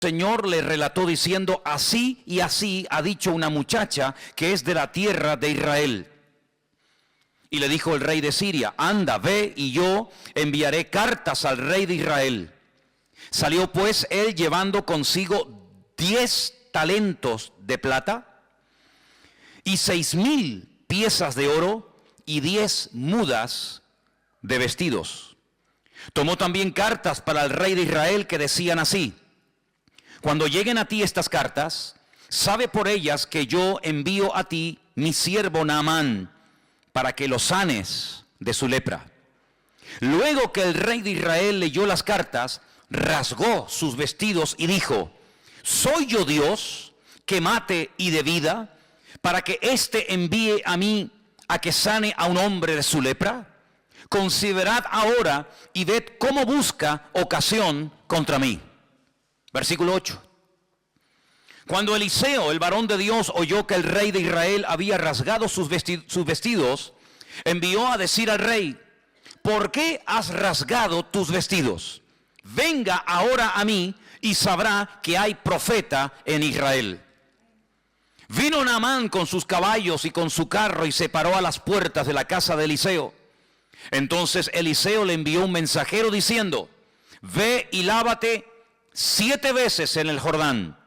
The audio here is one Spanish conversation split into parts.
Señor le relató diciendo: así y así ha dicho una muchacha que es de la tierra de Israel. Y le dijo el rey de Siria: anda, ve, y yo enviaré cartas al rey de Israel. Salió pues él llevando consigo 10 talentos de plata y 6,000 piezas de oro y 10 mudas de vestidos. Tomó también cartas para el rey de Israel que decían así: cuando lleguen a ti estas cartas, sabe por ellas que yo envío a ti mi siervo Naamán, para que lo sanes de su lepra. Luego que el rey de Israel leyó las cartas, rasgó sus vestidos y dijo: ¿soy yo Dios que mate y dé vida, para que éste envíe a mí a que sane a un hombre de su lepra? Considerad ahora y ved cómo busca ocasión contra mí. Versículo 8. Cuando Eliseo, el varón de Dios, oyó que el rey de Israel había rasgado sus vestidos, envió a decir al rey: ¿por qué has rasgado tus vestidos? Venga ahora a mí y sabrá que hay profeta en Israel. Vino Naamán con sus caballos y con su carro y se paró a las puertas de la casa de Eliseo. Entonces Eliseo le envió un mensajero diciendo: ve y lávate 7 veces en el Jordán,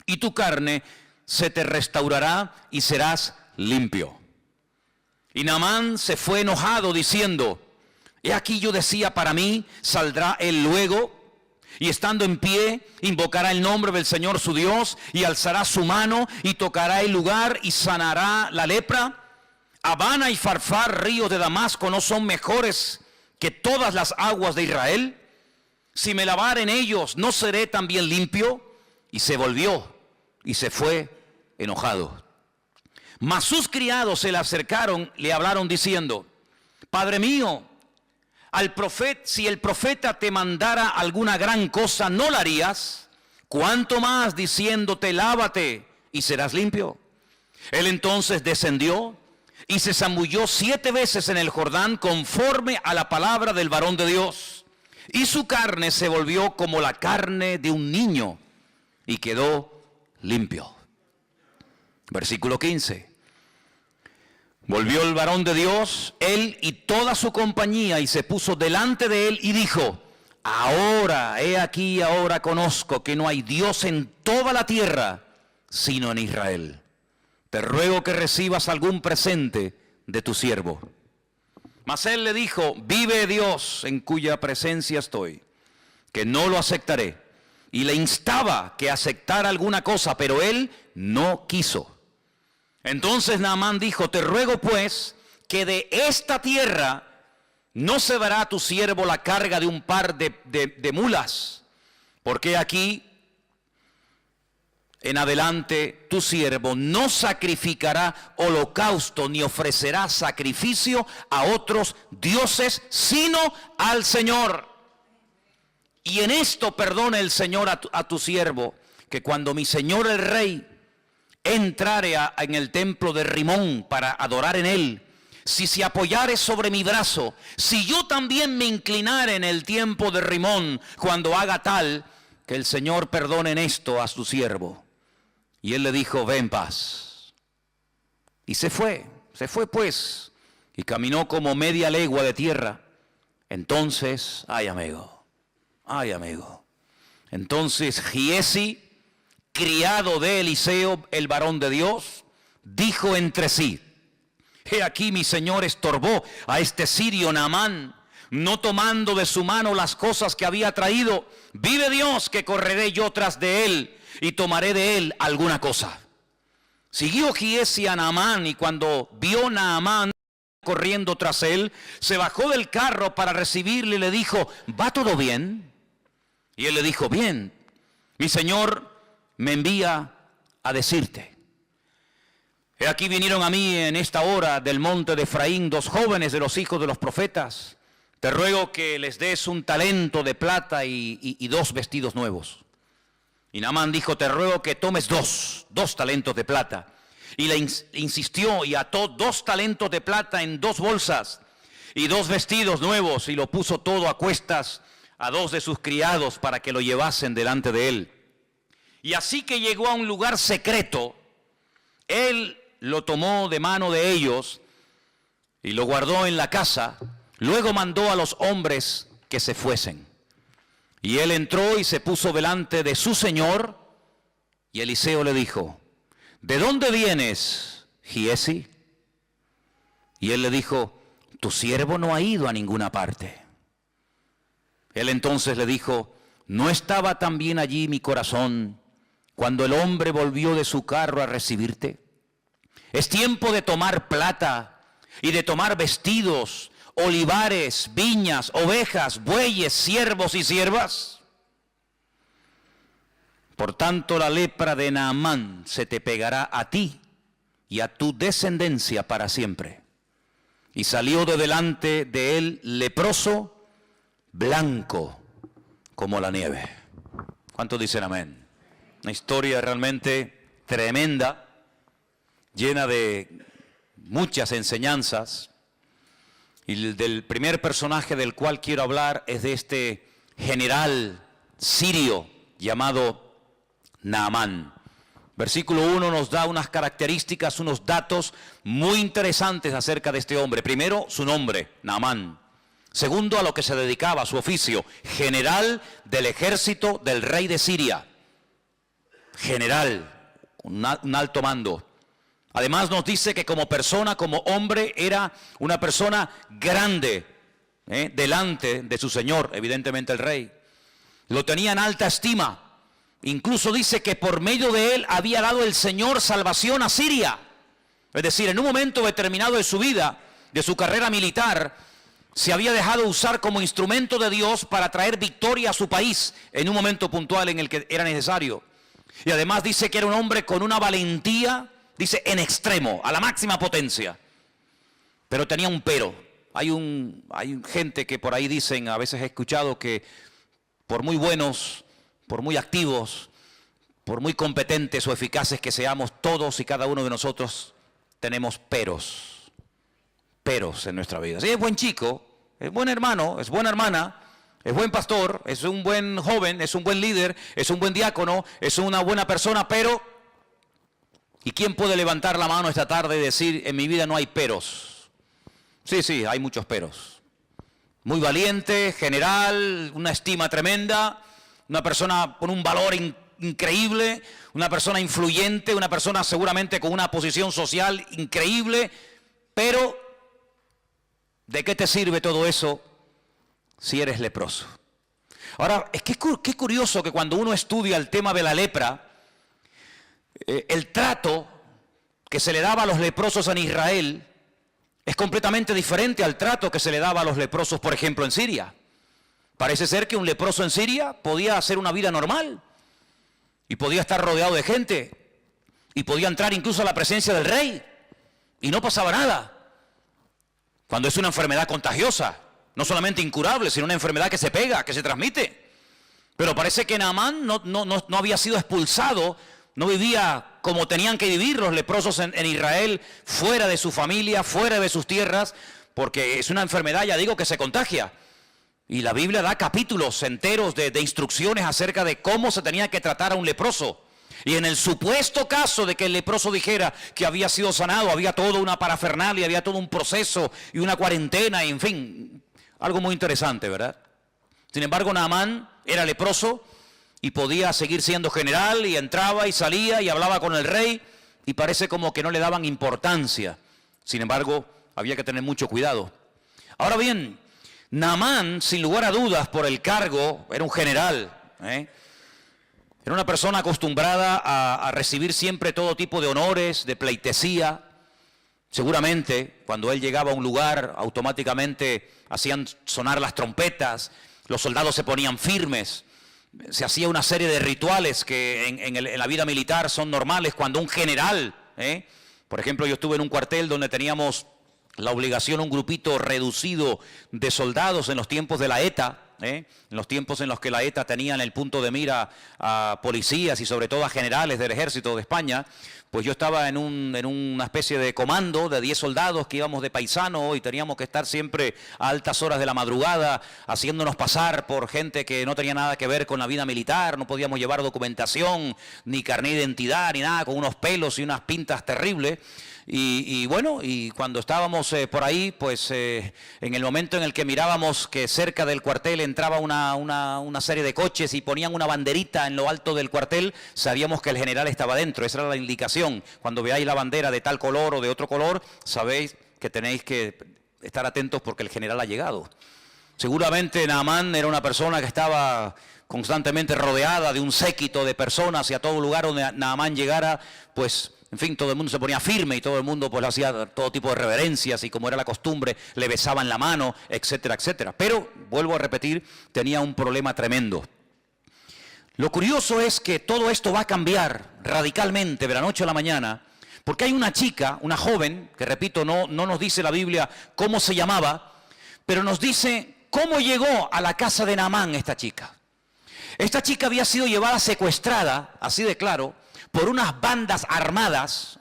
y tu carne se te restaurará y serás limpio. Y Naamán se fue enojado diciendo: he aquí yo decía para mí, saldrá él luego, y estando en pie, invocará el nombre del Señor su Dios, y alzará su mano, y tocará el lugar, y sanará la lepra. Abana y Farfar, ríos de Damasco, ¿no son mejores que todas las aguas de Israel? Si me lavare en ellos, ¿no seré también limpio? Y se volvió y se fue enojado. Mas sus criados se le acercaron, le hablaron diciendo: Padre mío, si el profeta te mandara alguna gran cosa, ¿no la harías? ¿Cuánto más diciéndote: lávate y serás limpio? Él entonces descendió y se zambulló 7 veces en el Jordán conforme a la palabra del varón de Dios. Y su carne se volvió como la carne de un niño y quedó limpio. Versículo 15. Volvió el varón de Dios, él y toda su compañía, y se puso delante de él y dijo: ahora, he aquí, ahora conozco que no hay Dios en toda la tierra sino en Israel. Te ruego que recibas algún presente de tu siervo. Mas él le dijo: vive Dios en cuya presencia estoy, que no lo aceptaré. Y le instaba que aceptara alguna cosa, pero él no quiso. Entonces Naamán dijo: te ruego pues que de esta tierra no se dará a tu siervo la carga de un par de mulas, porque aquí en adelante tu siervo no sacrificará holocausto ni ofrecerá sacrificio a otros dioses, sino al Señor. Y en esto perdone el Señor a tu siervo, que cuando mi señor el rey entrare en el templo de Rimón para adorar en él, si se apoyare sobre mi brazo, si yo también me inclinare en el tiempo de Rimón, cuando haga tal, que el Señor perdone en esto a su siervo. Y él le dijo: ve en paz. Y se fue pues, y caminó como media legua de tierra. Entonces, ay amigo, entonces Giesi, criado de Eliseo, el varón de Dios, dijo entre sí: he aquí mi señor estorbó a este sirio Naamán, no tomando de su mano las cosas que había traído. Vive Dios que correré yo tras de él y tomaré de él alguna cosa. Siguió Giesi a Naamán, y cuando vio Naamán corriendo tras él, se bajó del carro para recibirle y le dijo: ¿va todo bien? Y él le dijo: bien, mi señor me envía a decirte. He aquí vinieron a mí en esta hora del monte de Efraín 2 jóvenes de los hijos de los profetas. Te ruego que les des un talento de plata y 2 vestidos nuevos. Y Naamán dijo: te ruego que tomes dos talentos de plata. Y le insistió y ató 2 talentos de plata en 2 bolsas y 2 vestidos nuevos, y lo puso todo a cuestas a 2 de sus criados para que lo llevasen delante de él. Y así que llegó a un lugar secreto, él lo tomó de mano de ellos y lo guardó en la casa. Luego mandó a los hombres que se fuesen. Y él entró y se puso delante de su señor. Y Eliseo le dijo: ¿de dónde vienes, Giezi? Y él le dijo: tu siervo no ha ido a ninguna parte. Él entonces le dijo: ¿no estaba también allí mi corazón cuando el hombre volvió de su carro a recibirte? Es tiempo de tomar plata y de tomar vestidos, olivares, viñas, ovejas, bueyes, siervos y siervas. Por tanto, la lepra de Naamán se te pegará a ti y a tu descendencia para siempre. Y salió de delante de él leproso, blanco como la nieve. ¿Cuántos dicen amén? Una historia realmente tremenda, llena de muchas enseñanzas. Y del primer personaje del cual quiero hablar es de este general sirio llamado Naamán. Versículo 1 nos da unas características, unos datos muy interesantes acerca de este hombre. Primero, su nombre, Naamán. Segundo, a lo que se dedicaba, su oficio, general del ejército del rey de Siria. General, un alto mando. Además nos dice que como persona, como hombre, era una persona grande, delante de su señor, evidentemente el rey. Lo tenía en alta estima. Incluso dice que por medio de él había dado el Señor salvación a Siria. Es decir, en un momento determinado de su vida, de su carrera militar, se había dejado usar como instrumento de Dios para traer victoria a su país en un momento puntual en el que era necesario. Y además dice que era un hombre con una valentía, dice, en extremo, a la máxima potencia. Pero tenía un pero. Hay gente que por ahí dicen, a veces he escuchado que por muy buenos, por muy activos, por muy competentes o eficaces que seamos, todos y cada uno de nosotros tenemos peros en nuestra vida. Sí, es buen chico, es buen hermano, es buena hermana, es buen pastor, es un buen joven, es un buen líder, es un buen diácono, es una buena persona, pero... ¿y quién puede levantar la mano esta tarde y decir, en mi vida no hay peros? Sí, hay muchos peros. Muy valiente, general, una estima tremenda, una persona con un valor increíble, una persona influyente, una persona seguramente con una posición social increíble, pero ¿de qué te sirve todo eso si eres leproso? Ahora, es que qué curioso que cuando uno estudia el tema de la lepra, el trato que se le daba a los leprosos en Israel es completamente diferente al trato que se le daba a los leprosos, por ejemplo, en Siria. Parece ser que un leproso en Siria podía hacer una vida normal y podía estar rodeado de gente y podía entrar incluso a la presencia del rey y no pasaba nada. Cuando es una enfermedad contagiosa, no solamente incurable, sino una enfermedad que se pega, que se transmite. Pero parece que Naamán no había sido expulsado, no vivía como tenían que vivir los leprosos en Israel, fuera de su familia, fuera de sus tierras, porque es una enfermedad, ya digo, que se contagia. Y la Biblia da capítulos enteros de instrucciones acerca de cómo se tenía que tratar a un leproso. Y en el supuesto caso de que el leproso dijera que había sido sanado, había toda una parafernalia, había todo un proceso y una cuarentena, y en fin, algo muy interesante, ¿verdad? Sin embargo, Naamán era leproso y podía seguir siendo general y entraba y salía y hablaba con el rey y parece como que no le daban importancia. Sin embargo, había que tener mucho cuidado. Ahora bien, Naamán, sin lugar a dudas, por el cargo, era un general, Era una persona acostumbrada a recibir siempre todo tipo de honores, de pleitesía. Seguramente, cuando él llegaba a un lugar, automáticamente hacían sonar las trompetas, los soldados se ponían firmes, se hacía una serie de rituales que en la vida militar son normales cuando un general, por ejemplo, yo estuve en un cuartel donde teníamos la obligación, un grupito reducido de soldados en los tiempos de la ETA, en los tiempos en los que la ETA tenía en el punto de mira a policías y sobre todo a generales del ejército de España, pues yo estaba en una especie de comando de 10 soldados que íbamos de paisano y teníamos que estar siempre a altas horas de la madrugada haciéndonos pasar por gente que no tenía nada que ver con la vida militar, no podíamos llevar documentación, ni carnet de identidad, ni nada, con unos pelos y unas pintas terribles. Y bueno, y cuando estábamos por ahí, pues en el momento en el que mirábamos que cerca del cuartel entraba una serie de coches y ponían una banderita en lo alto del cuartel, sabíamos que el general estaba dentro. Esa era la indicación. Cuando veáis la bandera de tal color o de otro color, sabéis que tenéis que estar atentos porque el general ha llegado. Seguramente Naamán era una persona que estaba constantemente rodeada de un séquito de personas y a todo lugar donde Naamán llegara, pues... En fin, todo el mundo se ponía firme y todo el mundo pues le hacía todo tipo de reverencias y como era la costumbre, le besaban la mano, etcétera, etcétera. Pero, vuelvo a repetir, tenía un problema tremendo. Lo curioso es que todo esto va a cambiar radicalmente de la noche a la mañana, porque hay una chica, una joven, que repito, no nos dice la Biblia cómo se llamaba, pero nos dice cómo llegó a la casa de Naamán esta chica. Esta chica había sido llevada secuestrada, así de claro, por unas bandas armadas,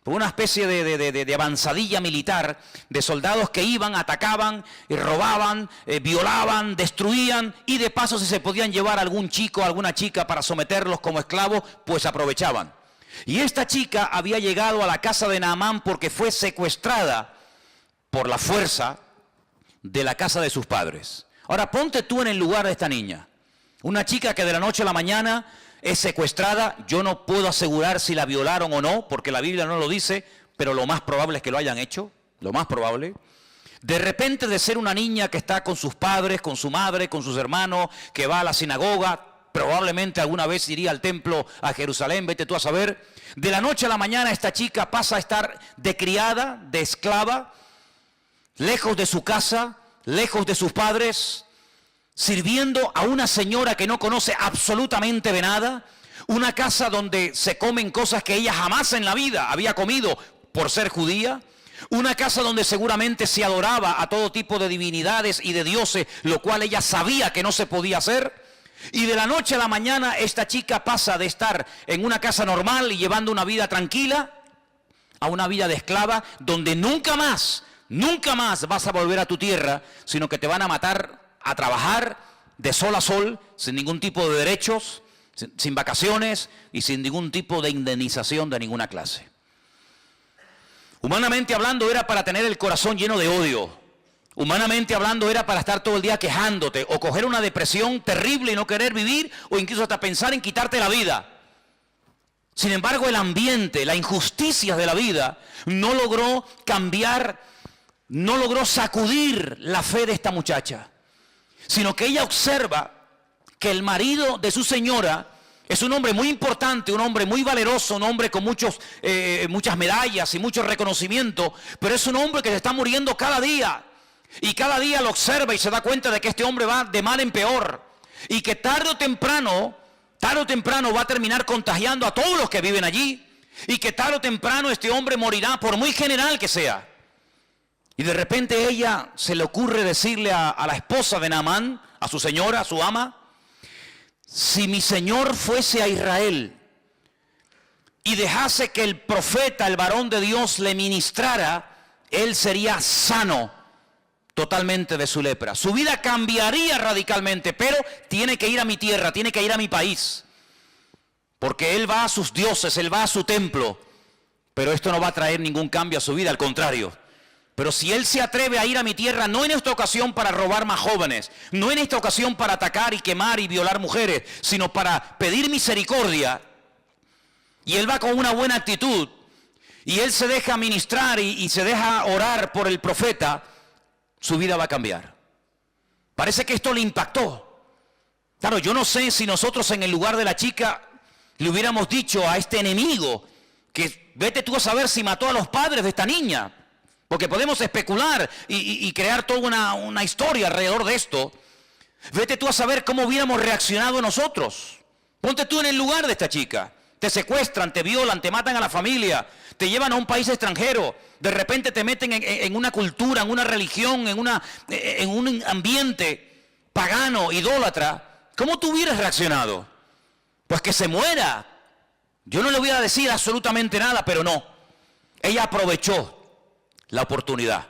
por una especie de avanzadilla militar, de soldados que iban, atacaban, robaban, violaban, destruían, y de paso si se podían llevar a algún chico, a alguna chica para someterlos como esclavos, pues aprovechaban. Y esta chica había llegado a la casa de Naamán porque fue secuestrada por la fuerza de la casa de sus padres. Ahora ponte tú en el lugar de esta niña, una chica que de la noche a la mañana es secuestrada. Yo no puedo asegurar si la violaron o no, porque la Biblia no lo dice, pero lo más probable es que lo hayan hecho, lo más probable. De repente, de ser una niña que está con sus padres, con su madre, con sus hermanos, que va a la sinagoga, probablemente alguna vez iría al templo a Jerusalén, vete tú a saber. De la noche a la mañana esta chica pasa a estar de criada, de esclava, lejos de su casa, lejos de sus padres, sirviendo a una señora que no conoce absolutamente de nada, una casa donde se comen cosas que ella jamás en la vida había comido por ser judía, una casa donde seguramente se adoraba a todo tipo de divinidades y de dioses, lo cual ella sabía que no se podía hacer. Y de la noche a la mañana esta chica pasa de estar en una casa normal y llevando una vida tranquila a una vida de esclava donde nunca más vas a volver a tu tierra, sino que te van a matar a trabajar de sol a sol, sin ningún tipo de derechos, sin vacaciones y sin ningún tipo de indemnización de ninguna clase. Humanamente hablando era para tener el corazón lleno de odio. Humanamente hablando era para estar todo el día quejándote o coger una depresión terrible y no querer vivir o incluso hasta pensar en quitarte la vida. Sin embargo, el ambiente, la injusticia de la vida no logró cambiar, no logró sacudir la fe de esta muchacha, sino que ella observa que el marido de su señora es un hombre muy importante, un hombre muy valeroso, un hombre con muchas medallas y mucho reconocimiento, pero es un hombre que se está muriendo cada día. Y cada día lo observa y se da cuenta de que este hombre va de mal en peor. Y que tarde o temprano va a terminar contagiando a todos los que viven allí. Y que tarde o temprano este hombre morirá, por muy general que sea. Y de repente ella se le ocurre decirle a la esposa de Naamán, a su señora, a su ama: si mi señor fuese a Israel y dejase que el profeta, el varón de Dios, le ministrara, él sería sano totalmente de su lepra. Su vida cambiaría radicalmente, pero tiene que ir a mi tierra, tiene que ir a mi país. Porque él va a sus dioses, él va a su templo, pero esto no va a traer ningún cambio a su vida, al contrario. Pero si él se atreve a ir a mi tierra, no en esta ocasión para robar más jóvenes, no en esta ocasión para atacar y quemar y violar mujeres, sino para pedir misericordia, y él va con una buena actitud, y él se deja ministrar y se deja orar por el profeta, su vida va a cambiar. Parece que esto le impactó. Claro, yo no sé si nosotros en el lugar de la chica le hubiéramos dicho a este enemigo que vete tú a saber si mató a los padres de esta niña. Porque podemos especular y crear toda una historia alrededor de esto. Vete tú a saber cómo hubiéramos reaccionado nosotros. Ponte tú en el lugar de esta chica. Te secuestran, te violan, te matan a la familia, te llevan a un país extranjero. De repente te meten en una cultura, en una religión, en un ambiente pagano, idólatra, ¿cómo tú hubieras reaccionado? Pues que se muera. Yo no le voy a decir absolutamente nada, pero no. Ella aprovechó la oportunidad.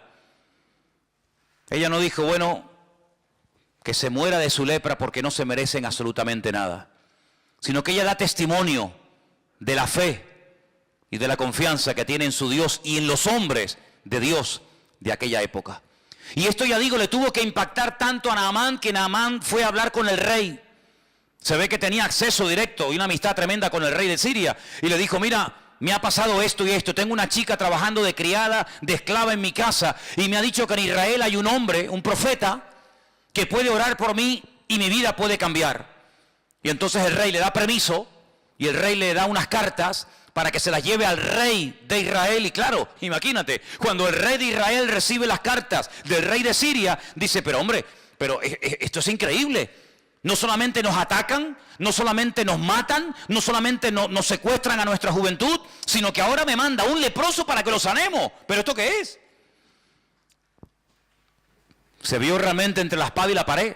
Ella no dijo, bueno, que se muera de su lepra porque no se merecen absolutamente nada, sino que ella da testimonio de la fe y de la confianza que tiene en su Dios y en los hombres de Dios de aquella época. Y esto, ya digo, le tuvo que impactar tanto a Naamán que Naamán fue a hablar con el rey. Se ve que tenía acceso directo y una amistad tremenda con el rey de Siria. Y le dijo, mira, me ha pasado esto y esto. Tengo una chica trabajando de criada, de esclava en mi casa. Y me ha dicho que en Israel hay un hombre, un profeta, que puede orar por mí y mi vida puede cambiar. Y entonces el rey le da permiso y el rey le da unas cartas para que se las lleve al rey de Israel. Y claro, imagínate, cuando el rey de Israel recibe las cartas del rey de Siria, dice, pero hombre, pero esto es increíble. No solamente nos atacan, no solamente nos matan, no solamente nos secuestran a nuestra juventud, sino que ahora me manda un leproso para que lo sanemos. ¿Pero esto qué es? Se vio realmente entre la espada y la pared,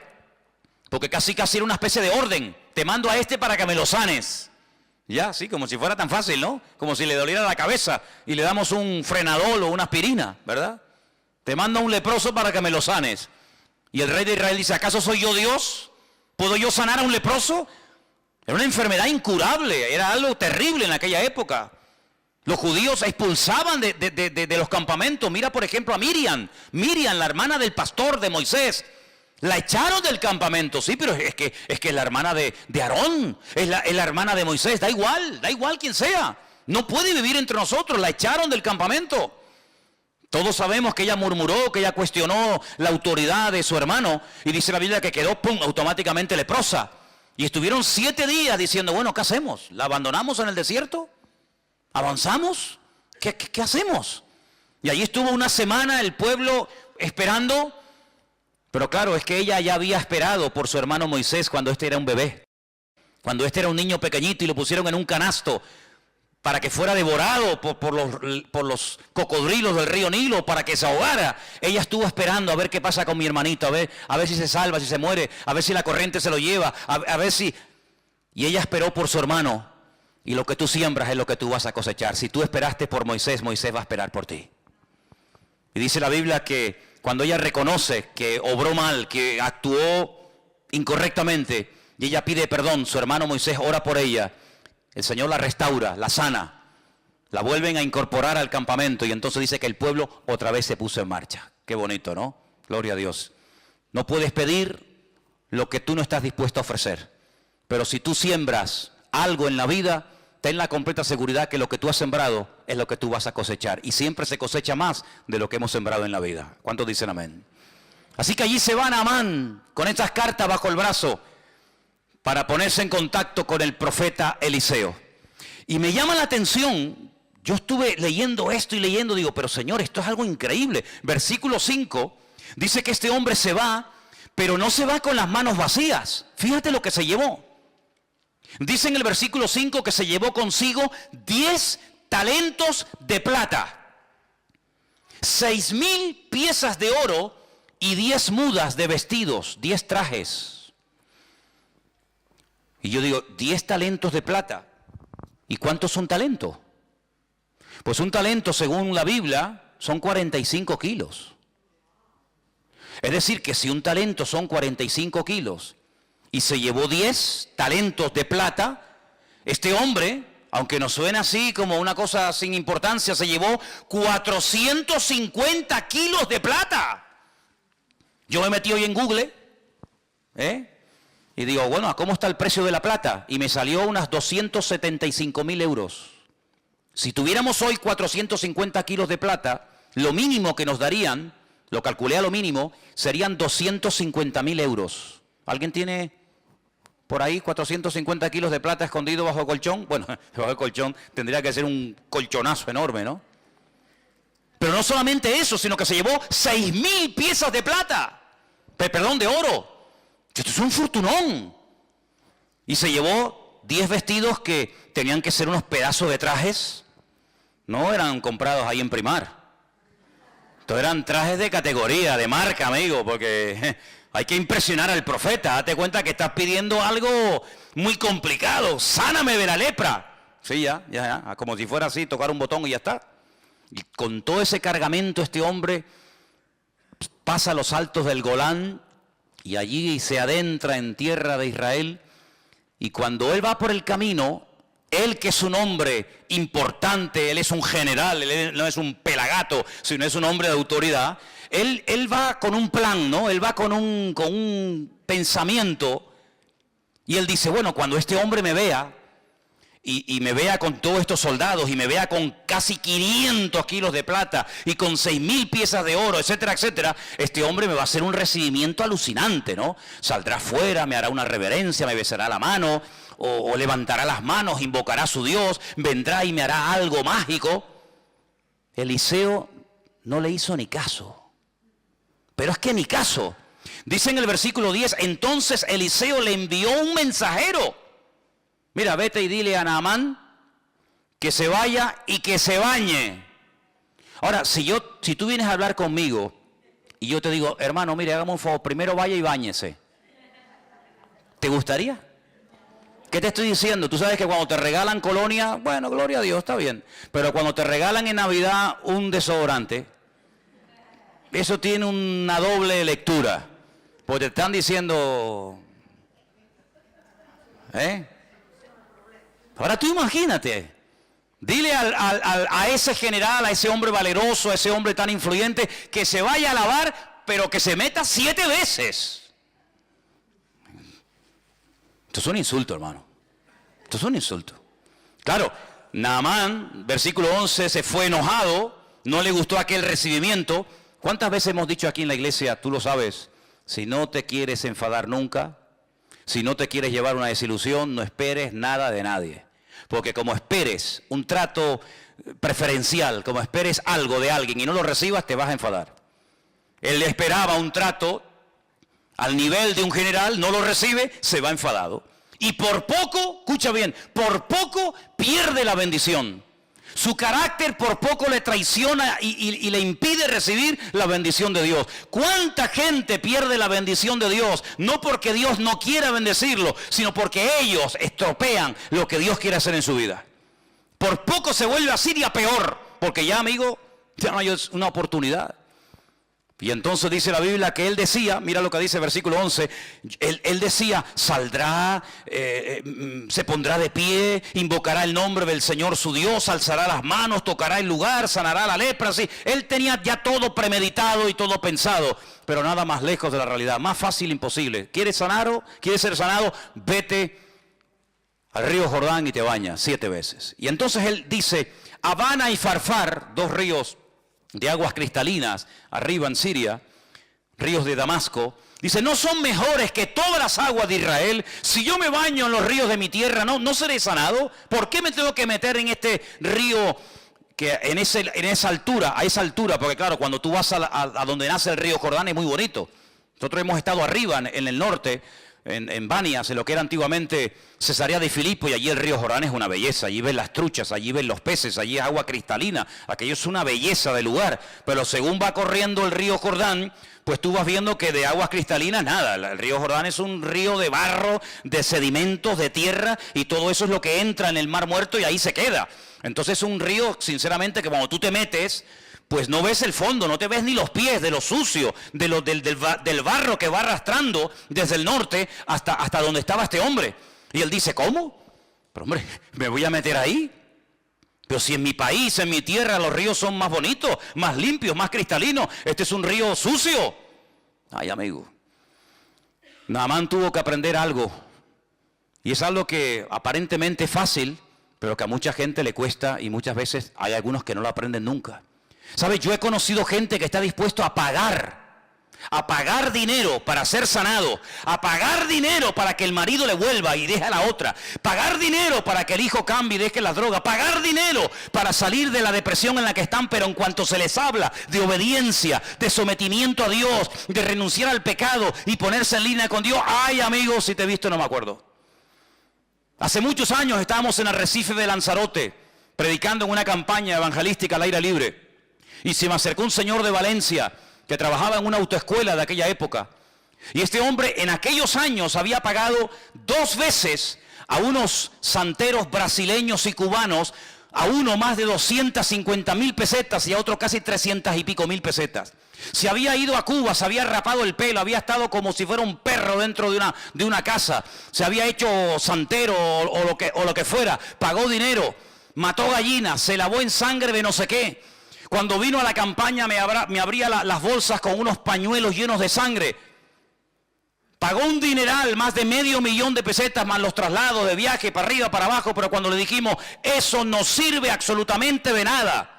porque casi era una especie de orden. Te mando a este para que me lo sanes. Ya, sí, como si fuera tan fácil, ¿no? Como si le doliera la cabeza y le damos un frenadol o una aspirina, ¿verdad? Te mando a un leproso para que me lo sanes. Y el rey de Israel dice, ¿acaso soy yo Dios? ¿Puedo yo sanar a un leproso? Era una enfermedad incurable, era algo terrible en aquella época. Los judíos expulsaban de los campamentos. Mira, por ejemplo, a Miriam, la hermana del pastor de Moisés. La echaron del campamento, sí, pero es que es la hermana de Aarón, es la hermana de Moisés, da igual quien sea. No puede vivir entre nosotros, la echaron del campamento. Todos sabemos que ella murmuró, que ella cuestionó la autoridad de su hermano. Y dice la Biblia que quedó, ¡pum!, automáticamente leprosa. Y estuvieron 7 días diciendo, bueno, ¿qué hacemos? ¿La abandonamos en el desierto? ¿Avanzamos? ¿Qué hacemos? Y allí estuvo una semana el pueblo esperando. Pero claro, es que ella ya había esperado por su hermano Moisés cuando este era un bebé. Cuando este era un niño pequeñito y lo pusieron en un canasto para que fuera devorado por los cocodrilos del río Nilo, para que se ahogara. Ella estuvo esperando a ver qué pasa con mi hermanito, a ver si se salva, si se muere, a ver si la corriente se lo lleva, a ver si... Y ella esperó por su hermano. Y lo que tú siembras es lo que tú vas a cosechar. Si tú esperaste por Moisés, Moisés va a esperar por ti. Y dice la Biblia que cuando ella reconoce que obró mal, que actuó incorrectamente, y ella pide perdón, su hermano Moisés ora por ella, el Señor la restaura, la sana, la vuelven a incorporar al campamento y entonces dice que el pueblo otra vez se puso en marcha. Qué bonito, ¿no? Gloria a Dios. No puedes pedir lo que tú no estás dispuesto a ofrecer, pero si tú siembras algo en la vida, ten la completa seguridad que lo que tú has sembrado es lo que tú vas a cosechar. Y siempre se cosecha más de lo que hemos sembrado en la vida. ¿Cuántos dicen amén? Así que allí se va Naamán con estas cartas bajo el brazo para ponerse en contacto con el profeta Eliseo. Y me llama la atención, yo estuve leyendo esto y leyendo, digo, pero Señor, esto es algo increíble. Versículo 5 dice que este hombre se va, pero no se va con las manos vacías. Fíjate lo que se llevó. Dice en el versículo 5 que se llevó consigo 10 talentos de plata, 6,000 piezas de oro y 10 mudas de vestidos, 10 trajes. Y yo digo, 10 talentos de plata. ¿Y cuántos son talentos? Pues un talento, según la Biblia, son 45 kilos. Es decir, que si un talento son 45 kilos y se llevó 10 talentos de plata, este hombre, aunque nos suena así como una cosa sin importancia, se llevó 450 kilos de plata. Yo me metí hoy en Google, y digo, bueno, ¿cómo está el precio de la plata? Y me salió unas 275.000 euros. Si tuviéramos hoy 450 kilos de plata, lo mínimo que nos darían, lo calculé a lo mínimo, serían 250.000 euros. ¿Alguien tiene por ahí 450 kilos de plata escondido bajo el colchón? Bueno, bajo el colchón tendría que ser un colchonazo enorme, ¿no? Pero no solamente eso, sino que se llevó 6,000 piezas de plata, perdón, de oro. Esto es un fortunón. Y se llevó 10 vestidos que tenían que ser unos pedazos de trajes. No eran comprados ahí en Primar. Estos eran trajes de categoría, de marca, amigo, porque Hay que impresionar al profeta. Date cuenta que estás pidiendo algo muy complicado. Sáname de la lepra. Sí, ya. Como si fuera así, tocar un botón y ya está. Y con todo ese cargamento este hombre pasa los altos del Golán y allí se adentra en tierra de Israel. Y cuando él va por el camino, él que es un hombre importante, él es un general, él no es un pelagato, sino es un hombre de autoridad, él va con un plan, ¿no? Él va con un pensamiento y él dice, bueno, cuando este hombre me vea y me vea con todos estos soldados y me vea con casi 500 kilos de plata y con 6.000 piezas de oro, etcétera, etcétera, este hombre me va a hacer un recibimiento alucinante, ¿no? Saldrá afuera, me hará una reverencia, me besará la mano, o levantará las manos, invocará a su Dios, vendrá y me hará algo mágico. Eliseo no le hizo ni caso. Pero es que ni caso. Dice en el versículo 10, entonces Eliseo le envió un mensajero. Mira, vete y dile a Naamán que se vaya y que se bañe. Ahora, si tú vienes a hablar conmigo y yo te digo, hermano, mire, hágame un favor, primero vaya y báñese, ¿te gustaría? ¿Qué te estoy diciendo? Tú sabes que cuando te regalan colonia, bueno, gloria a Dios, está bien. Pero cuando te regalan en Navidad un desodorante, eso tiene una doble lectura. Porque te están diciendo, Ahora tú imagínate, dile a ese general, a ese hombre valeroso, a ese hombre tan influyente, que se vaya a lavar, pero que se meta 7 veces. Esto es un insulto, hermano. Esto es un insulto. Claro, Naamán, versículo 11, se fue enojado, no le gustó aquel recibimiento. ¿Cuántas veces hemos dicho aquí en la iglesia, tú lo sabes, si no te quieres enfadar nunca, si no te quieres llevar una desilusión, no esperes nada de nadie? Porque como esperes un trato preferencial, como esperes algo de alguien y no lo recibas, te vas a enfadar. Él esperaba un trato al nivel de un general, no lo recibe, se va enfadado. Y por poco, escucha bien, por poco pierde la bendición. Su carácter por poco le traiciona y le impide recibir la bendición de Dios. ¿Cuánta gente pierde la bendición de Dios? No porque Dios no quiera bendecirlo, sino porque ellos estropean lo que Dios quiere hacer en su vida. Por poco se vuelve a Siria peor, porque ya, amigo, ya no hay una oportunidad. Y entonces dice la Biblia que él decía, mira lo que dice el versículo 11, él decía, saldrá, se pondrá de pie, invocará el nombre del Señor su Dios, alzará las manos, tocará el lugar, sanará la lepra. Así. Él tenía ya todo premeditado y todo pensado, pero nada más lejos de la realidad, más fácil imposible. ¿Quieres ser sanado? Vete al río Jordán y te bañas 7 veces. Y entonces él dice, Abana y Farfar, 2 ríos de aguas cristalinas, arriba en Siria, ríos de Damasco, dice, ¿no son mejores que todas las aguas de Israel? Si yo me baño en los ríos de mi tierra, ¿no seré sanado? ¿Por qué me tengo que meter en este río que en esa altura, a esa altura? Porque claro, cuando tú vas a donde nace el río Jordán es muy bonito. Nosotros hemos estado arriba en el norte, en Banias, en lo que era antiguamente Cesarea de Filipo, y allí el río Jordán es una belleza. Allí ves las truchas, allí ves los peces, allí es agua cristalina. Aquello es una belleza de lugar. Pero según va corriendo el río Jordán, pues tú vas viendo que de aguas cristalinas nada. El río Jordán es un río de barro, de sedimentos, de tierra, y todo eso es lo que entra en el Mar Muerto y ahí se queda. Entonces es un río, sinceramente, que cuando tú te metes, pues no ves el fondo, no te ves ni los pies de lo sucio, del barro que va arrastrando desde el norte hasta donde estaba este hombre. Y él dice, ¿cómo? Pero hombre, ¿me voy a meter ahí? Pero si en mi país, en mi tierra, los ríos son más bonitos, más limpios, más cristalinos. Este es un río sucio. Ay, amigo. Naamán tuvo que aprender algo. Y es algo que aparentemente es fácil, pero que a mucha gente le cuesta, y muchas veces hay algunos que no lo aprenden nunca. ¿Sabes? Yo he conocido gente que está dispuesto a pagar dinero para ser sanado, a pagar dinero para que el marido le vuelva y deje a la otra, pagar dinero para que el hijo cambie y deje la droga, pagar dinero para salir de la depresión en la que están, pero en cuanto se les habla de obediencia, de sometimiento a Dios, de renunciar al pecado y ponerse en línea con Dios, ay amigos, si te he visto no me acuerdo. Hace muchos años estábamos en Arrecife de Lanzarote, predicando en una campaña evangelística al aire libre. Y se me acercó un señor de Valencia que trabajaba en una autoescuela de aquella época. Y este hombre en aquellos años había pagado 2 veces a unos santeros brasileños y cubanos, a uno más de 250.000 pesetas y a otro casi 300 y pico mil pesetas. Se había ido a Cuba, se había rapado el pelo, había estado como si fuera un perro dentro de una casa, se había hecho santero o lo que fuera, pagó dinero, mató gallinas, se lavó en sangre de no sé qué. Cuando vino a la campaña me abría las bolsas con unos pañuelos llenos de sangre. Pagó un dineral, más de $500,000 de pesetas, más los traslados de viaje para arriba, para abajo, pero cuando le dijimos, eso no sirve absolutamente de nada.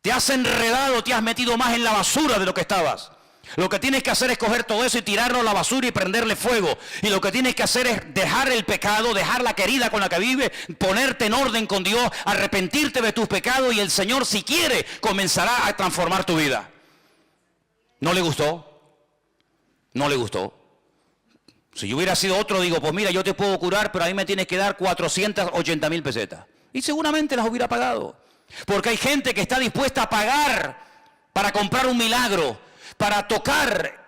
Te has enredado, te has metido más en la basura de lo que estabas. Lo que tienes que hacer es coger todo eso y tirarlo a la basura y prenderle fuego. Y lo que tienes que hacer es dejar el pecado, dejar la querida con la que vives, ponerte en orden con Dios, arrepentirte de tus pecados y el Señor, si quiere, comenzará a transformar tu vida. ¿No le gustó? No le gustó. Si yo hubiera sido otro, digo, pues mira, yo te puedo curar, pero a mí me tienes que dar 480.000 pesetas. Y seguramente las hubiera pagado. Porque hay gente que está dispuesta a pagar para comprar un milagro, para tocar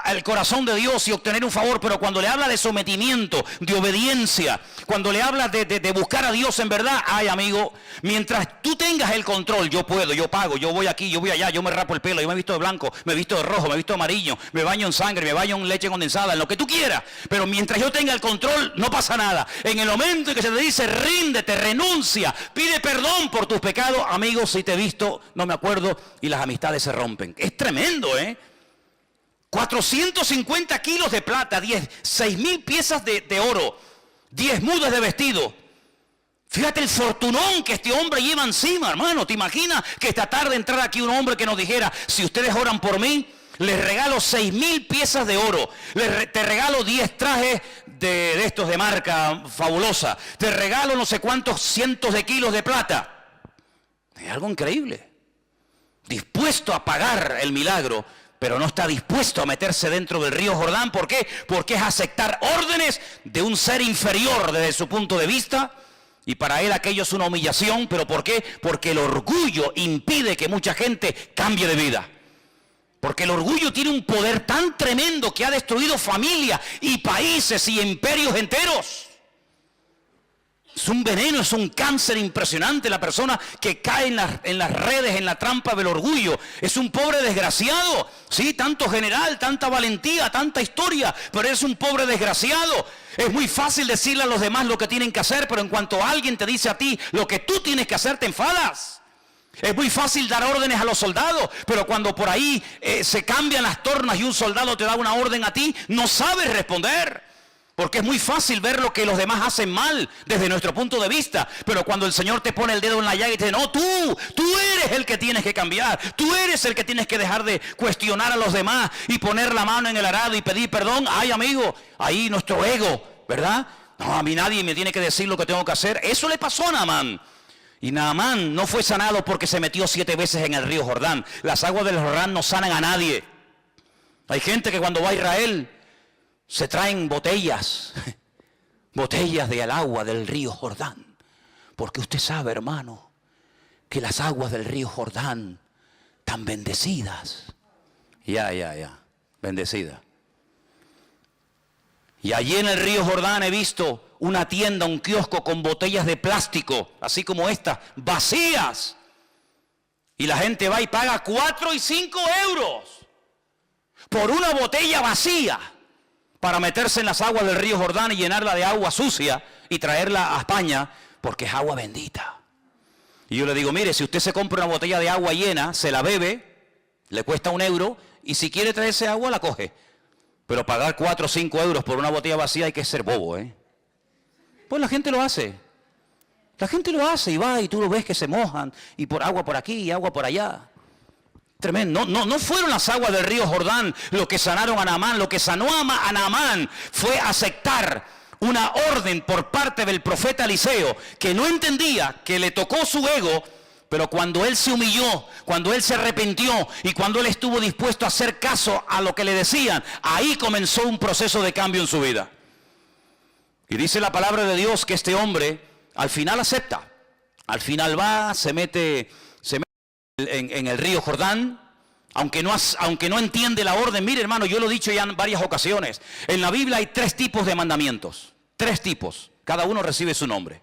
el corazón de Dios y obtener un favor, pero cuando le habla de sometimiento, de obediencia, cuando le habla de buscar a Dios en verdad, ay amigo, mientras tú tengas el control, yo puedo, yo pago, yo voy aquí, yo voy allá, yo me rapo el pelo, yo me visto de blanco, me visto de rojo, me visto de amarillo, me baño en sangre, me baño en leche condensada, en lo que tú quieras, pero mientras yo tenga el control, no pasa nada. En el momento en que se te dice, ríndete, renuncia, pide perdón por tus pecados, amigos, si te he visto, no me acuerdo, y las amistades se rompen. Es tremendo, 450 kilos de plata, 6.000 piezas de oro, 10 mudas de vestido. Fíjate el fortunón que este hombre lleva encima, hermano. ¿Te imaginas que esta tarde entrara aquí un hombre que nos dijera, si ustedes oran por mí, les regalo 6.000 piezas de oro, te regalo 10 trajes de estos de marca fabulosa, te regalo no sé cuántos cientos de kilos de plata? Es algo increíble. Dispuesto a pagar el milagro, pero no está dispuesto a meterse dentro del río Jordán. ¿Por qué? Porque es aceptar órdenes de un ser inferior desde su punto de vista, y para él aquello es una humillación. ¿Pero por qué? Porque el orgullo impide que mucha gente cambie de vida. Porque el orgullo tiene un poder tan tremendo que ha destruido familias y países y imperios enteros. Es un veneno, es un cáncer impresionante la persona que cae en las redes, en la trampa del orgullo. Es un pobre desgraciado, sí, tanto general, tanta valentía, tanta historia, pero es un pobre desgraciado. Es muy fácil decirle a los demás lo que tienen que hacer, pero en cuanto alguien te dice a ti lo que tú tienes que hacer, te enfadas. Es muy fácil dar órdenes a los soldados, pero cuando por ahí se cambian las tornas y un soldado te da una orden a ti, no sabes responder. Porque es muy fácil ver lo que los demás hacen mal desde nuestro punto de vista. Pero cuando el Señor te pone el dedo en la llaga y te dice, no, tú eres el que tienes que cambiar. Tú eres el que tienes que dejar de cuestionar a los demás y poner la mano en el arado y pedir perdón. Ay, amigo, ahí nuestro ego, ¿verdad? No, a mí nadie me tiene que decir lo que tengo que hacer. Eso le pasó a Naamán. Y Naamán no fue sanado porque se metió 7 veces en el río Jordán. Las aguas del Jordán no sanan a nadie. Hay gente que cuando va a Israel se traen botellas del agua del río Jordán. Porque usted sabe, hermano, que las aguas del río Jordán están bendecidas. Ya, bendecidas. Y allí en el río Jordán he visto una tienda, un kiosco con botellas de plástico, así como estas, vacías. Y la gente va y paga 4 y 5 euros por una botella vacía, para meterse en las aguas del río Jordán y llenarla de agua sucia y traerla a España, porque es agua bendita. Y yo le digo, mire, si usted se compra una botella de agua llena, se la bebe, le cuesta 1 euro, y si quiere traerse agua, la coge. Pero pagar 4 o 5 euros por una botella vacía hay que ser bobo, Pues la gente lo hace. La gente lo hace y va y tú lo ves que se mojan, y por agua por aquí y agua por allá. Tremendo. No fueron las aguas del río Jordán lo que sanaron a Naamán. Lo que sanó a Naamán fue aceptar una orden por parte del profeta Eliseo, que no entendía, que le tocó su ego, pero cuando él se humilló, cuando él se arrepintió y cuando él estuvo dispuesto a hacer caso a lo que le decían, ahí comenzó un proceso de cambio en su vida. Y dice la palabra de Dios que este hombre al final acepta. Al final va, se mete en el río Jordán, aunque no entiende la orden. Mire, hermano, yo lo he dicho ya en varias ocasiones. En la Biblia hay 3 tipos de mandamientos. 3 tipos. Cada uno recibe su nombre.